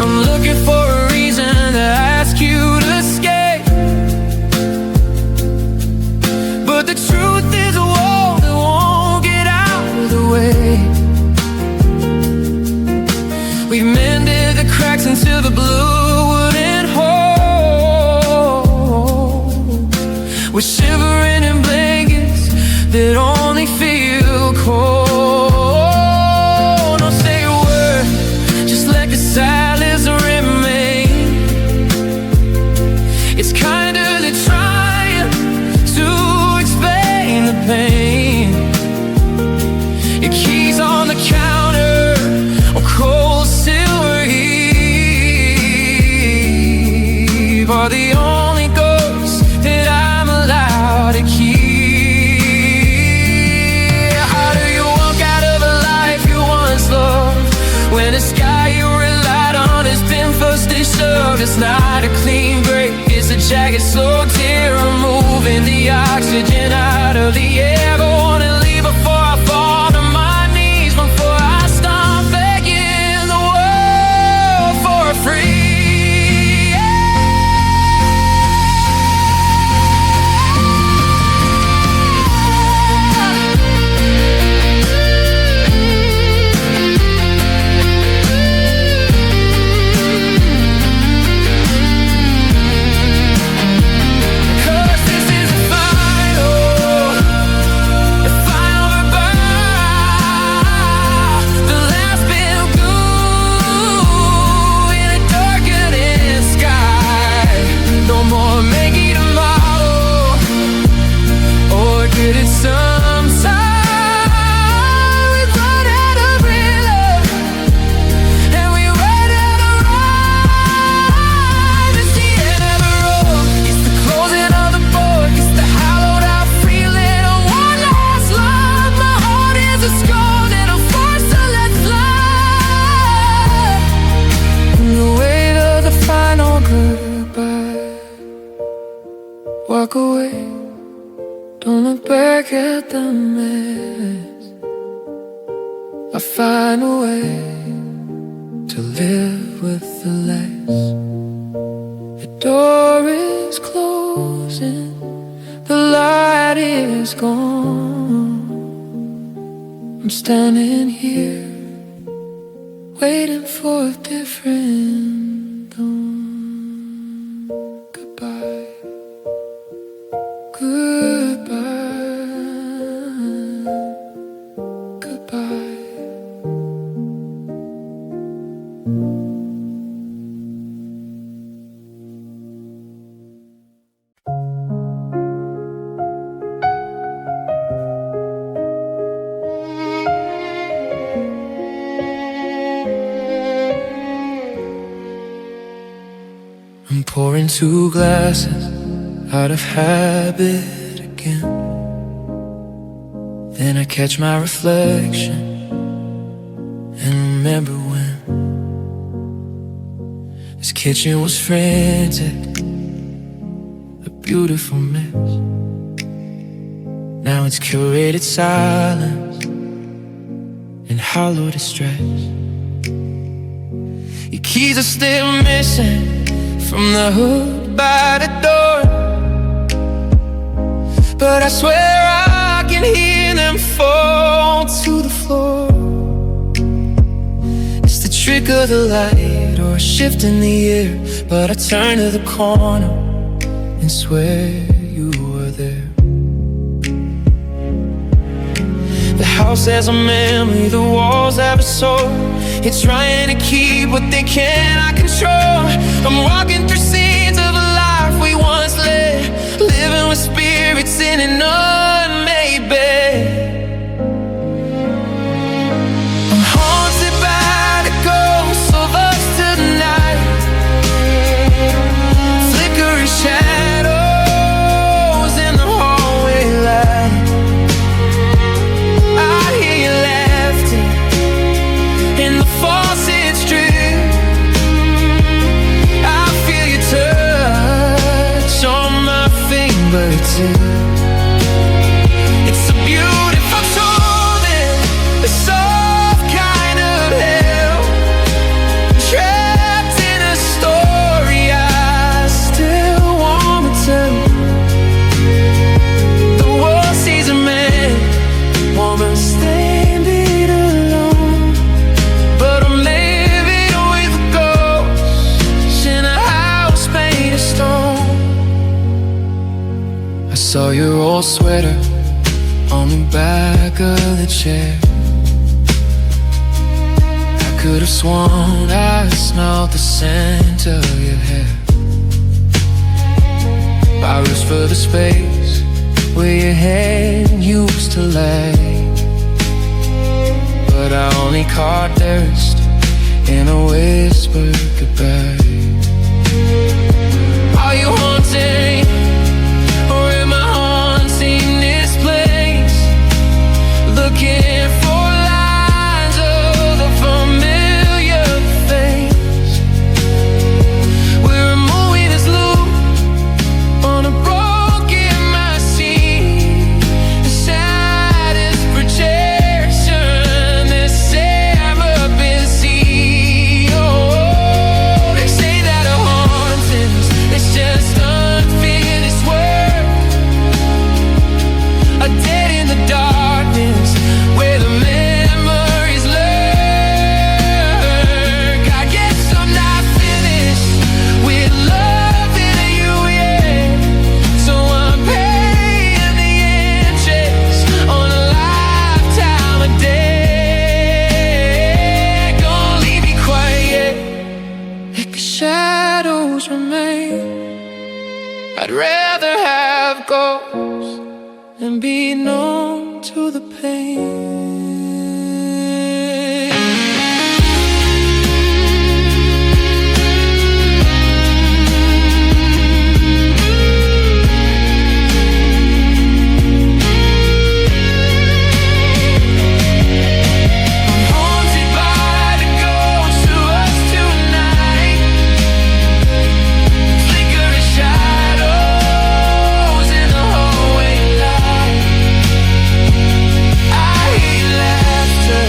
I'm looking for a reason to ask you to escape, but the truth is a wall that won't get out of the way. We've mended the cracks into the blue wooden hole. We're shivering in blankets that only feel cold. Don't say a word, just let the silence remain. It's kinda the trying to explain the pain. Your keys on the counter, or cold silver eve, are the only ghosts that I'm allowed to keep. How do you walk out of a life you once loved, when the sky you relied on has been first disturbed? It's not a clean break, it's a jagged slow tear, removing the oxygen out of the air. But wanna leave before I fall to my knees, before I start begging the world for a free. Walk away, don't look back at the mess. I find a way to live with the less. The door is closing, the light is gone. I'm standing here, waiting for a different dawn. Goodbye. Goodbye, goodbye. two glasses out of habit again. Then I catch my reflection and remember when this kitchen was frantic, a beautiful mess. Now it's curated silence and hollow distress. Your keys are still missing from the hood by the door, but I swear I can hear them fall to the floor. It's the trick of the light or a shift in the air, but I turn to the corner and swear you were there. The house has a memory, the walls have a soul. It's trying to keep what they cannot control. I'm walking through scenes of a life we once led, living with spirits in an unmade bed. I'm haunted by the ghosts of us tonight, flickering shadows in the hallway light. I hear you laughter in the faucet's drip. I feel your touch on my fingertips. It's a beautiful truth, a soft kind of hell, trapped in a story I still wanna tell. The world sees a man, woman standing alone, but I'm living with ghosts in a house made of stone. I saw your old sweater on the back of the chair. I could have sworn I smelled the scent of your hair. I reached for the space where your head used to lay, but I only caught thirst in a whispered goodbye. Are you haunting, or am I haunting this place? Looking for lines of the familiar face. We're a movie that's loop on a broken machine, the saddest projection that's ever been seen. Oh, they say that a hauntings, it's just unfinished work, a dead in the darkness where the memories lurk. I guess I'm not finished with loving you yet, so I'm paying the interest on a lifetime of debt. Gonna leave me quiet, let the shadows remain. I'd rather have ghosts than be numb to the pain. I'm haunted by the ghosts of us tonight, flickering shadows in the hallway light. I hear laughter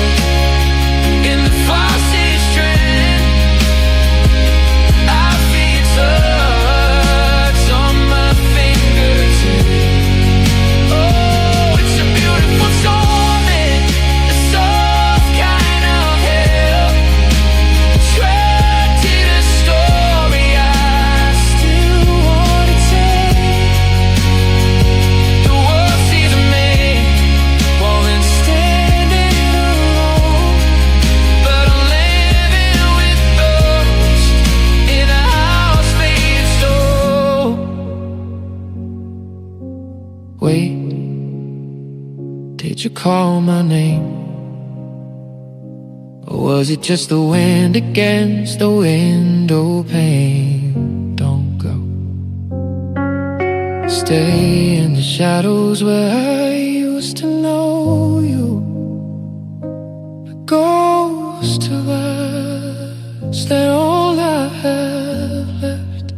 in the faucet's drain. I feel your touch on my fingertips. Oh, it's a beautiful torment, a soft kind of hell, trapped in a story I still wanna tell. The world sees a man, woman standing alone, but I'm living with ghosts in a house made of stone. Wait, did you call my name? Or was it just the wind against the window pane? Don't go. stay in the shadows where I used to know you. The ghost of us, they're all I have left.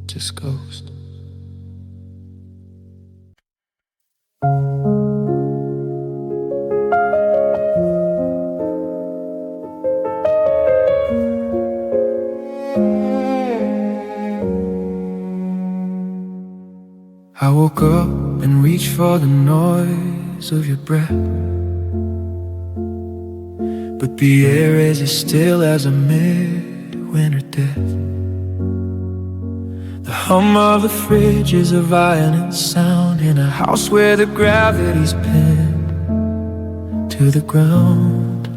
Just ghost. I woke up and reached for the noise of your breath, but the air is as still as a midwinter death. The hum of the fridge is a violent sound in a house where the gravity's pinned to the ground.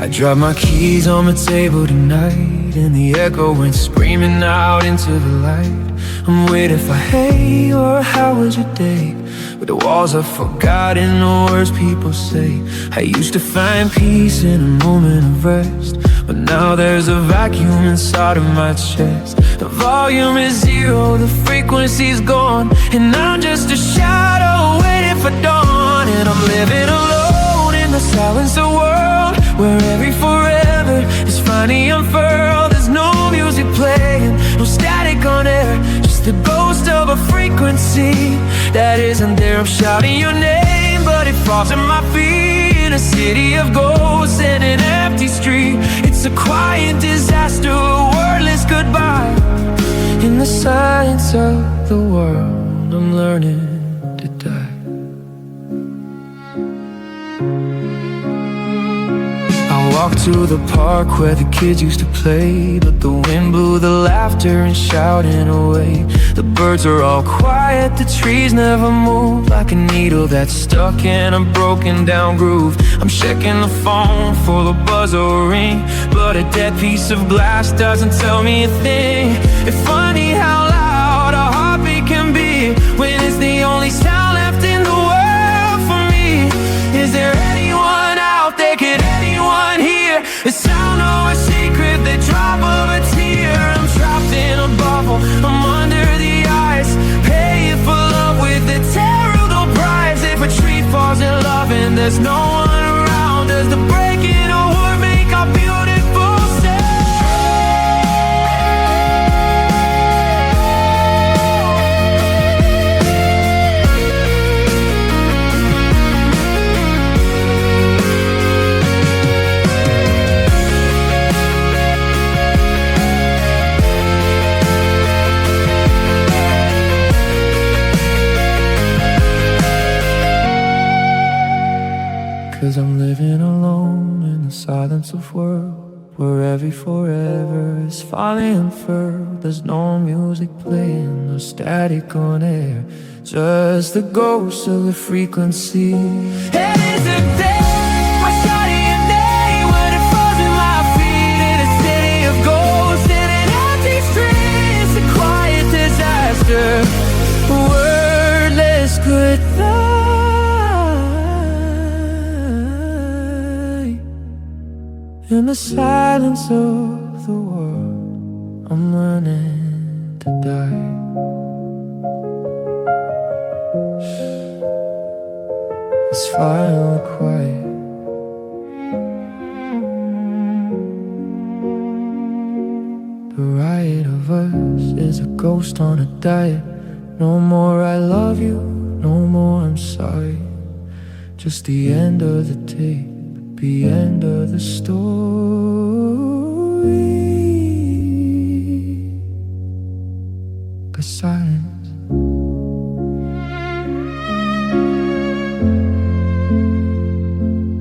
I dropped my keys on the table tonight, and the echo went screaming out into the light. I'm waiting for hey or how was your day, but the walls are forgotten the words people say. I used to find peace in a moment of rest, but now there's a vacuum inside of my chest. The volume is zero, the frequency's gone, and I'm just a shadow waiting for dawn. And I'm living alone in the silence of world where every forever is finally unfurled. There's no music playing, no static on air, just the ghost of a frequency that isn't there. I'm shouting your name, but it falls at my feet in a city of ghosts and an empty street. It's a quiet disaster, a wordless goodbye. In the silence of the world, I'm learning to die. Walked to the park where the kids used to play, but the wind blew the laughter and shouting away. The birds are all quiet, the trees never move, like a needle that's stuck in a broken down groove. I'm checking the phone for the buzz or ring, but a dead piece of glass doesn't tell me a thing. It's funny how loud a heartbeat can be when it's the only sound left in the world for me. Is there anyone out there? Could anyone hear the sound of a secret, the drop of a tear? I'm trapped in a bubble, I'm under the ice, paying for love with the terrible price. If a tree falls in love and there's no one around, does the breaking of wood make our beautiful Cause I'm living alone in the silence of world where every forever is finally unfurled. There's no music playing, no static on air, just the ghost of the frequency. And it's a day I shout your name when it falls at my feet in a city of ghosts and an empty street. It's a quiet disaster, wordless goodbye. In the silence of the world, I'm learning to die. It's finally quiet. The right of us is a ghost on a diet. No more I love you, no more I'm sorry. Just the end of the tape, the end of the story. 'Cause silence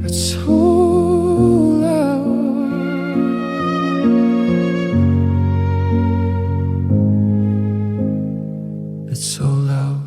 it's so loud. It's so loud.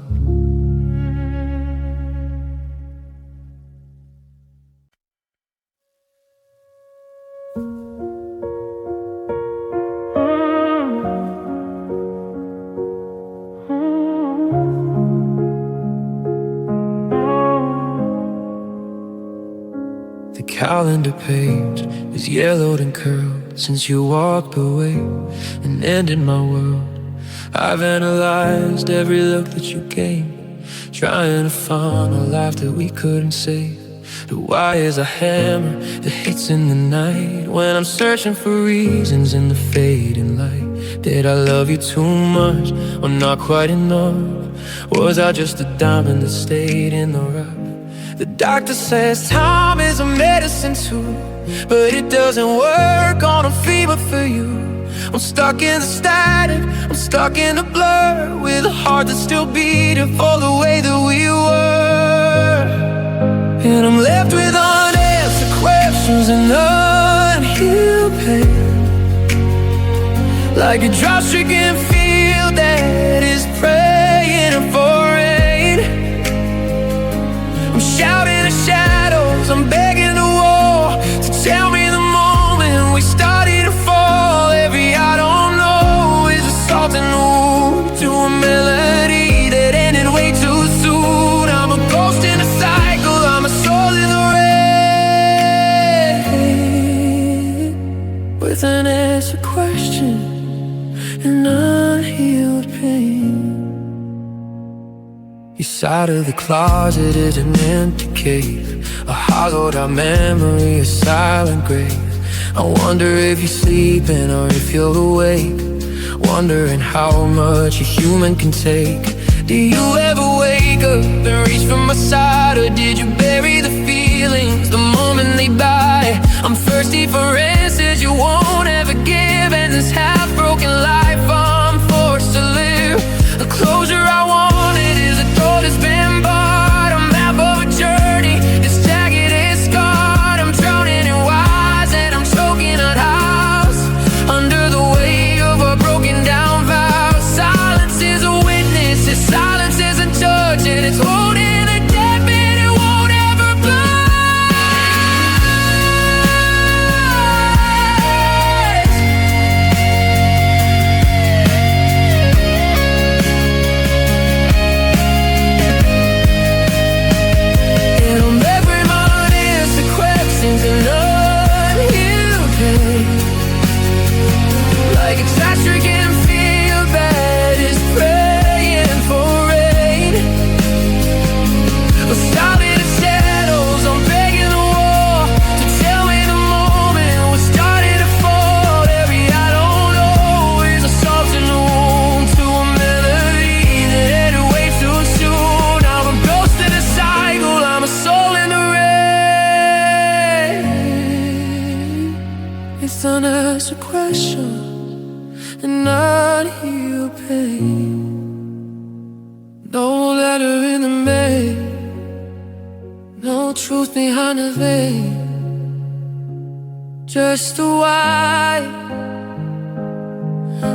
The calendar page is yellowed and curled, since you walked away and ended my world. I've analyzed every look that you gave, trying to find a life that we couldn't save. The why is a hammer that hits in the night when I'm searching for reasons in the fading light. Did I love you too much or not quite enough? Was I just a diamond that stayed in the rough? The doctor says time is a medicine too, but it doesn't work on a fever for you. I'm stuck in the static, I'm stuck in the blur, with a heart that's still beating for the way that we were. And I'm left with unanswered questions and unhealed pain, like a drought-stricken field that is praying for rain. I'm shouting at shadows, I'm begging the wall to tell me the moment we started to fall. Every I don't know is a salt in the wound to a melody that ended way too soon. I'm a ghost in a cycle, I'm a soul in the rain, with an answered question and unhealed pain. Your side of the closet is an empty cave, a hollowed out memory, a silent grave. I wonder if you're sleeping or if you're awake, wondering how much a human can take. Do you ever wake up and reach for my side, or did you bury the feelings the moment they die? I'm thirsty for answers you won't ever give, and this half-broken life I'm forced to live. The closure I wanted is a door that's been barred, a map of a journey that's jagged and scarred. I'm drowning in whys and I'm choking on hows, under the weight of a broken down vow. Silence is a witness, and silence is a judge, and it's holding a dead man it won't ever budge. And I'm left with my unanswered questions and unhealed pain, like a trash-stricken field that is praying for rain. We're starting in shadows, I'm begging the wall to tell me the moment we're starting to fall. Every I don't know is a salt in the wound to a melody that ended way too soon. I'm a ghost in a cycle, I'm a soul in the rain. It's unanswered question and unhealed pain. No letter in the mail, no truth behind the veil, just a why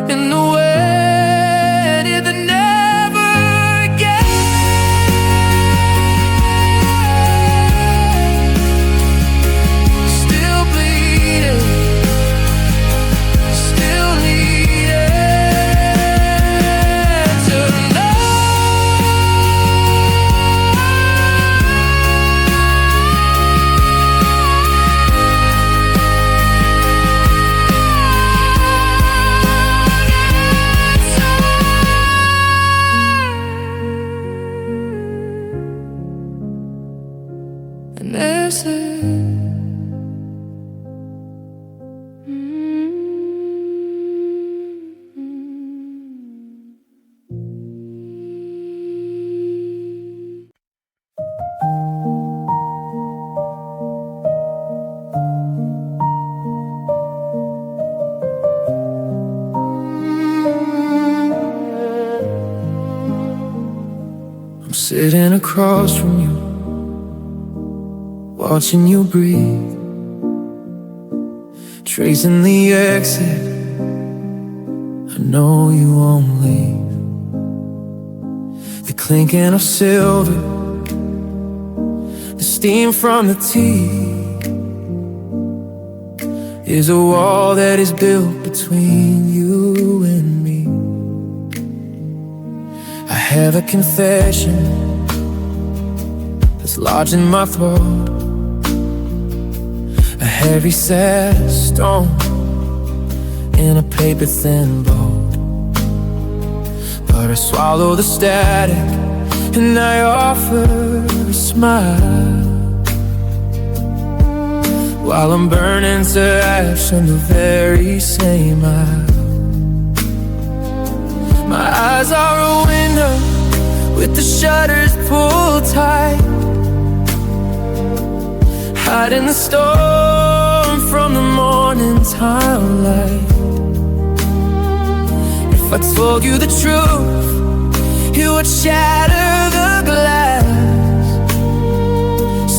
in the wind in the never again. Still bleeding, still needing to know. An answer. I'm sitting across from you, watching you breathe, tracing the exit. I know you won't leave. The clinking of silver, the steam from the tea, is a wall that is built between you and me. I have a confession that's lodged in my throat, a heavy sad stone in a paper thin bowl. But I swallow the static and I offer a smile, while I'm burning to ash in the very same aisle. My eyes are a window with the shutters pulled tight, hiding the storm from the morning twilight. If I told you the truth, it would shatter the glass.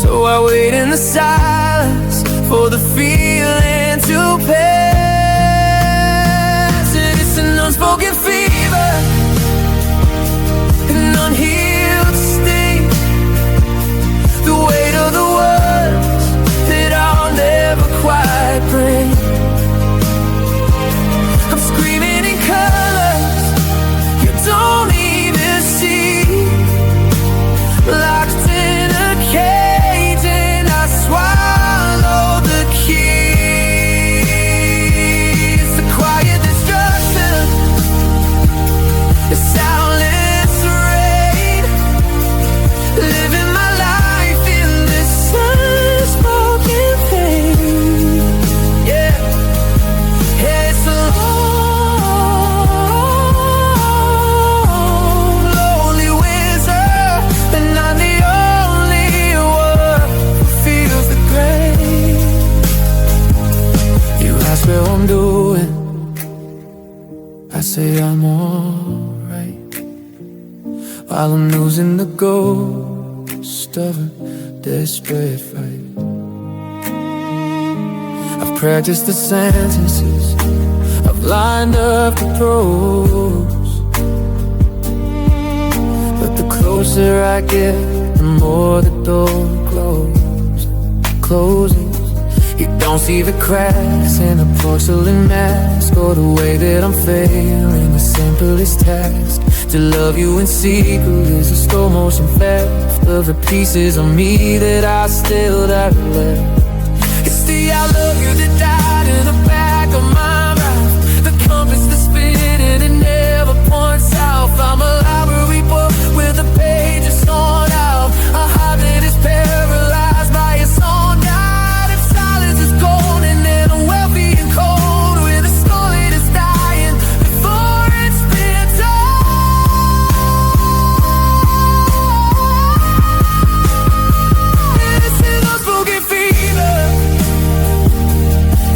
So I wait in the silence for the feeling to pass. And it's an unspoken fever, an unhealed sting, the weight of the words that I'll never quite bring. I'm screaming in colors you don't even see, locked in a cage and I swallow the keys. The quiet destruction, the soundless rain, living my life in this unspoken pain. Yeah, it's a long, lonely winter, and I'm the only one who feels the gray. You ask where I'm doing, I say I'm alright, while I'm losing the ghost of a desperate fight. I've practiced the sentences, I've lined up the prose, but the closer I get, the more the door closes. You don't see the cracks in a porcelain mask, or the way that I'm failing the simplest task. To love you in secret is a slow motion theft of the pieces of me that I still have left. It's the I love you that died in the back of my mouth, the compass that's spinning and never points south. I'm a library book with the pages torn out, a heart that is paralyzed by its own night. If silence is golden and I'm wealthy and cold, with a skull that is dying before it's been done. It's an unspoken fever,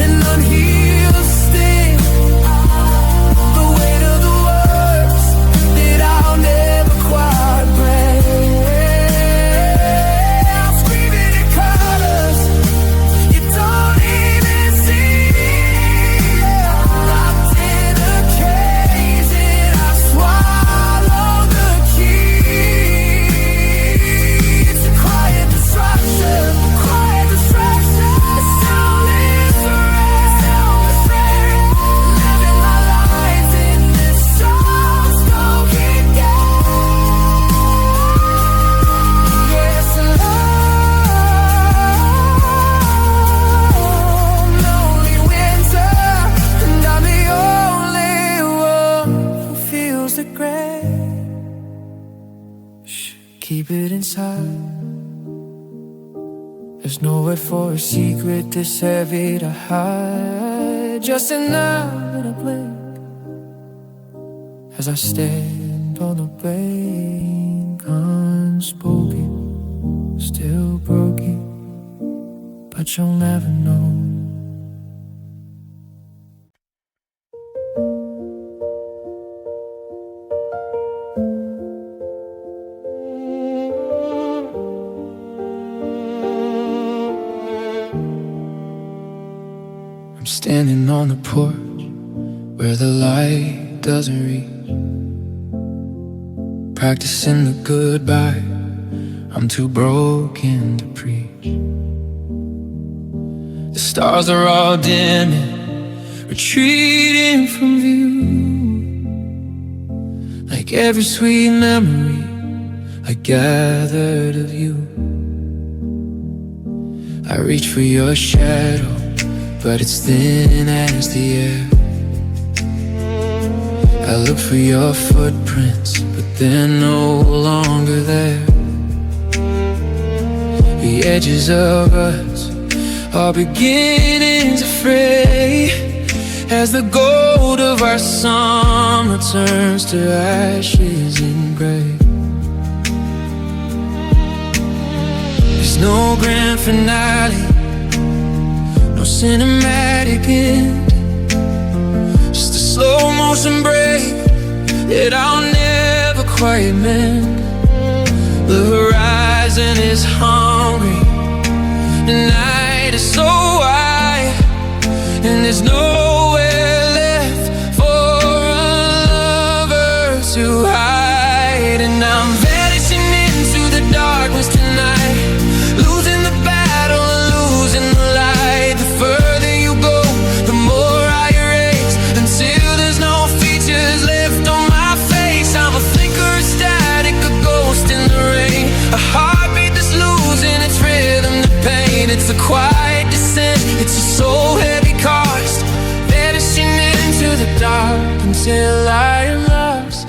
an unhealed sting, the weight of the words that I'll never quite break. I'm screaming in colors you don't even see, locked in a cage and I swallow the key. It's a quiet destruction, a soundless rain, living my life in this unspoken game. Yes, a long, lonely winter, and I'm the only one who feels the gray. Shh, keep it inside. There's nowhere for a secret this heavy to hide. Just an eye and a blink as I stand on the brink, unspoken, still broken, but you'll never know. I'm standing on the porch where the light doesn't reach, practicing the goodbye I'm too broken to preach. The stars are all dimming, retreating from view, like every sweet memory I gathered of you. I reach for your shadow, but it's thin as the air. I look for your footprints, but they're no longer there. The edges of us are beginning to fray as the gold of our summer turns to ashes and gray. There's no grand finale, no cinematic end, just a slow motion break that I'll never quite mend. The horizon is hungry, the night is so wide, and there's nowhere left for a lover to hide. And I'm vanishing into the darkness tonight, losing the battle, losing the light. The further you go, the more I erase, until there's no features left on my face. I'm a flicker of static, a ghost in the rain, a heartbeat that's losing its rhythm to pain. It's a quiet descent, it's a soul heavy cost, vanishing into the dark until I am lost.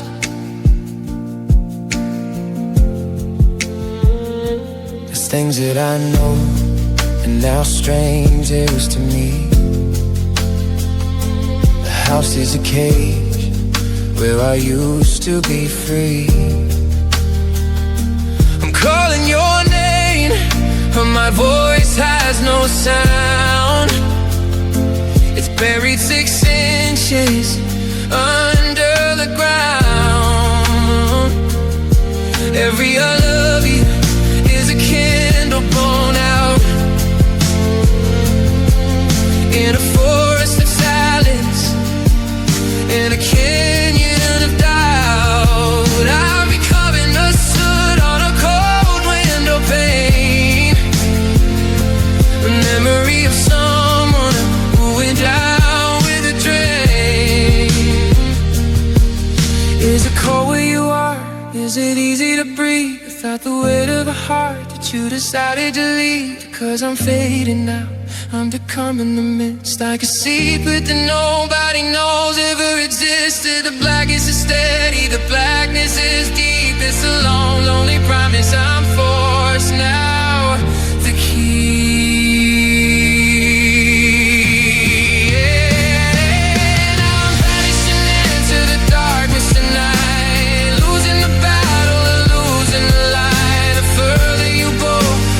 There's things that I know and now strangers to me. The house is a cage where I used to be free. I'm calling your name, but my voice has no sound. It's buried 6 inches under the ground. Every I love you is a candle blown out in a forest of silence, in a canyon of doubt. I'm becoming a soot on a cold window pane, a memory of someone who went down with a drain. Is it cold where you are? Is it easy to breathe without the weight of a heart that you decided to leave? 'Cause I'm fading now, I'm becoming the mist, like a secret that nobody knows ever existed. The blackness is steady, the blackness is deep. It's a long, lonely promise I'm forced now to keep. Yeah, now I'm vanishing into the darkness tonight, losing the battle and losing the light. The further you go,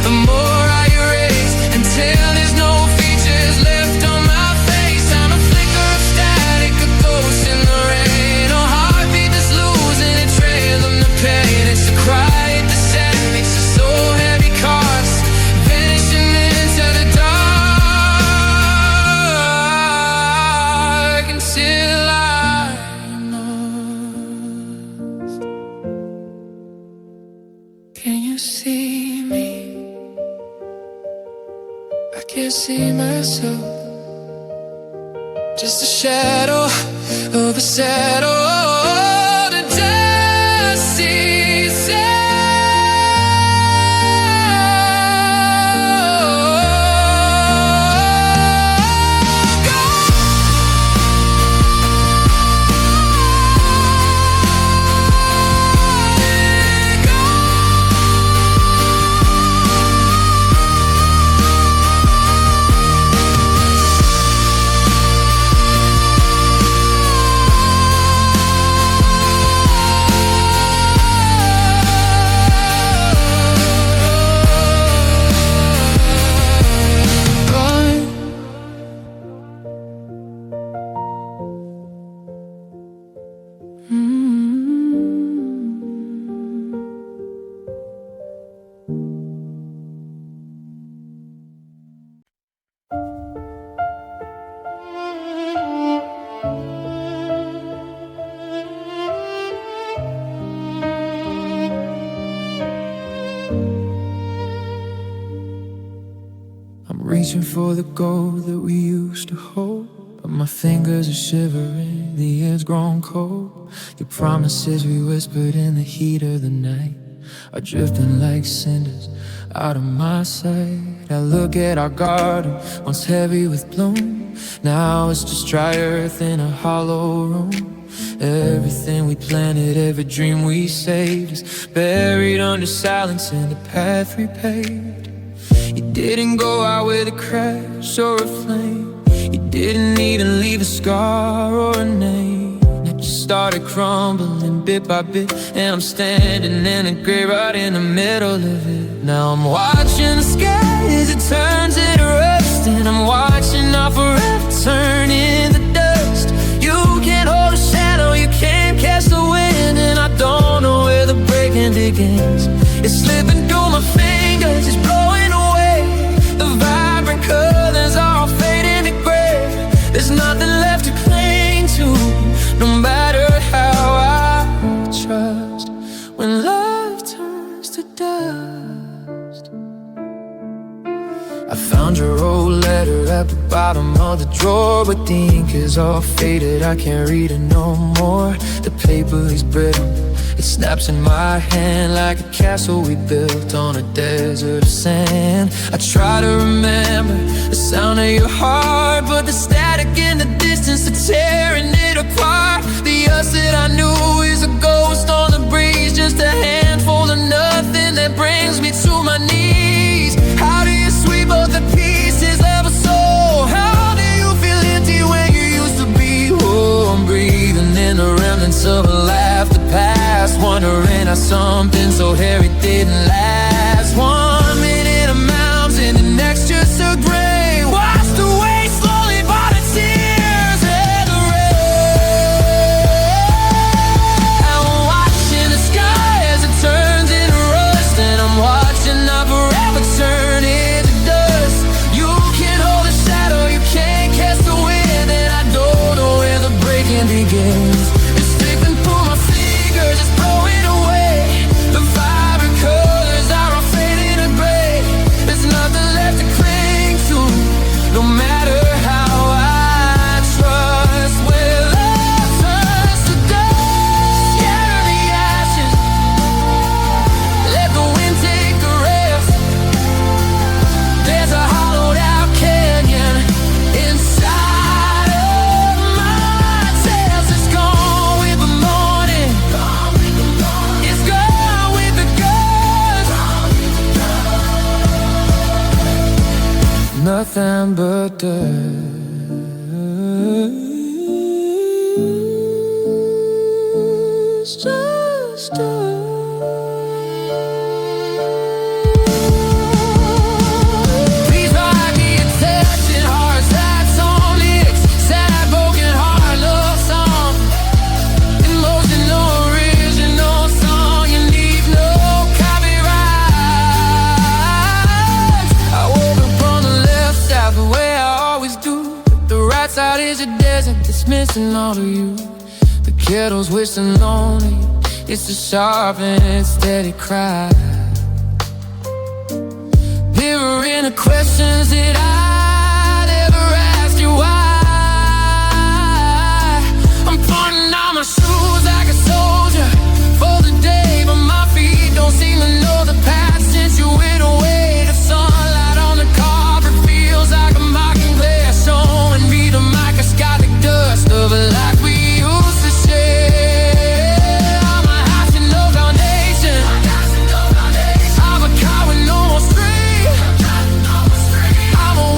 the more I erase, until there's no features left on my face. I'm a flicker of static, a ghost in the rain, a heartbeat that's losing its rhythm to pain. It's a quiet descent, makes a soul heavy cost, vanishing into the dark until I'm lost. Can you see me? I can't see myself, just a shadow of a shadow. The dusty reaching for the gold that we used to hold, but my fingers are shivering, the air's grown cold. Your promises we whispered in the heat of the night are drifting like cinders out of my sight. I look at our garden, once heavy with bloom, now it's just dry earth in a hollow room. Everything we planted, every dream we saved is buried under silence in the path we paved. You didn't go out with a crash or a flame. You didn't even leave a scar or a name. It just started crumbling bit by bit, and I'm standing in a grave right in the middle of it. Now I'm watching the sky as it turns into rust, and I'm watching our forever turn into dust. You can't hold a shadow, you can't catch the wind, and I don't know where the breaking begins. It's slipping through my fingers, it's blowing away. The vibrant colors are all fading to gray. There's nothing left to cling to, no matter how I trust. When love turns to dust, I found your old letter at the bottom of the drawer, but the ink is all faded, I can't read it no more. The paper is brittle, it snaps in my hand like a castle we built on a desert of sand. I try to remember the sound of your heart, but the static in the distance is tearing it apart. The us that I knew is a ghost on the breeze, just a handful of nothing that brings me to my knees. How do you sweep up the pieces of a soul? How do you feel empty when you used to be whole? I'm breathing in the remnants of a life that passed, wondering how something so hairy didn't last. 1 minute a mountain, the next just a gray, washed away slowly by the tears and the rain. I'm watching the sky as it turns into rust, and I'm watching our forever turn into dust. You can't hold a shadow, you can't catch the wind, and I don't know where the breaking begins. It's slipping through my fingers, it's blowing away. The vibrant colors are all fading to gray. There's nothing left to cling to, no matter how I trust. When love turns to dust, scatter the ashes, let the wind take a rest. There's a hollowed out canyon inside of my tales. It's gone with the morning, it's gone with the ghost. Nothing but dust, just dust. Please write me a touching heart, sad song lyrics, sad broken heart love song. Emotional original song, you need no copyright. I woke up on the left side the way I always do, but the right side is a desert that's missing all of you. The kettle's whistling lonely, it's a sharp and steady cry, mirroring the questions that I never asked you why. I'm putting on my shoes like a soldier for the day, but my feet don't seem to know the path since you went away. The sunlight on the carpet feels like a mocking glare, showing me the microscopic dust of a life we used to share. I'm a house with no foundation, I'm a car with no more street, I'm a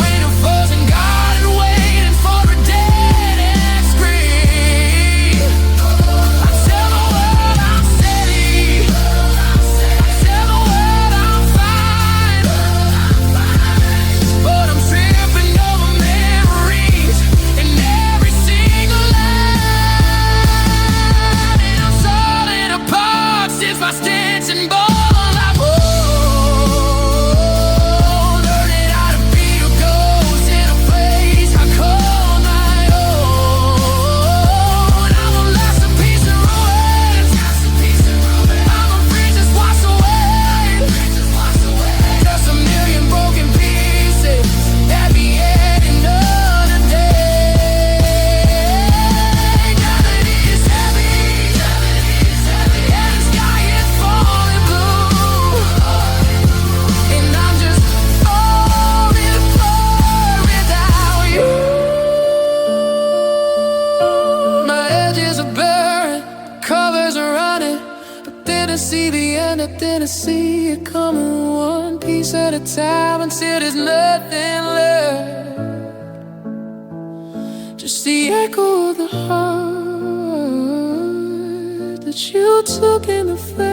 covers around it, but didn't see the end. I didn't see it coming, one piece at a time, until there's nothing left. Just the echo of the heart that you took in the flesh.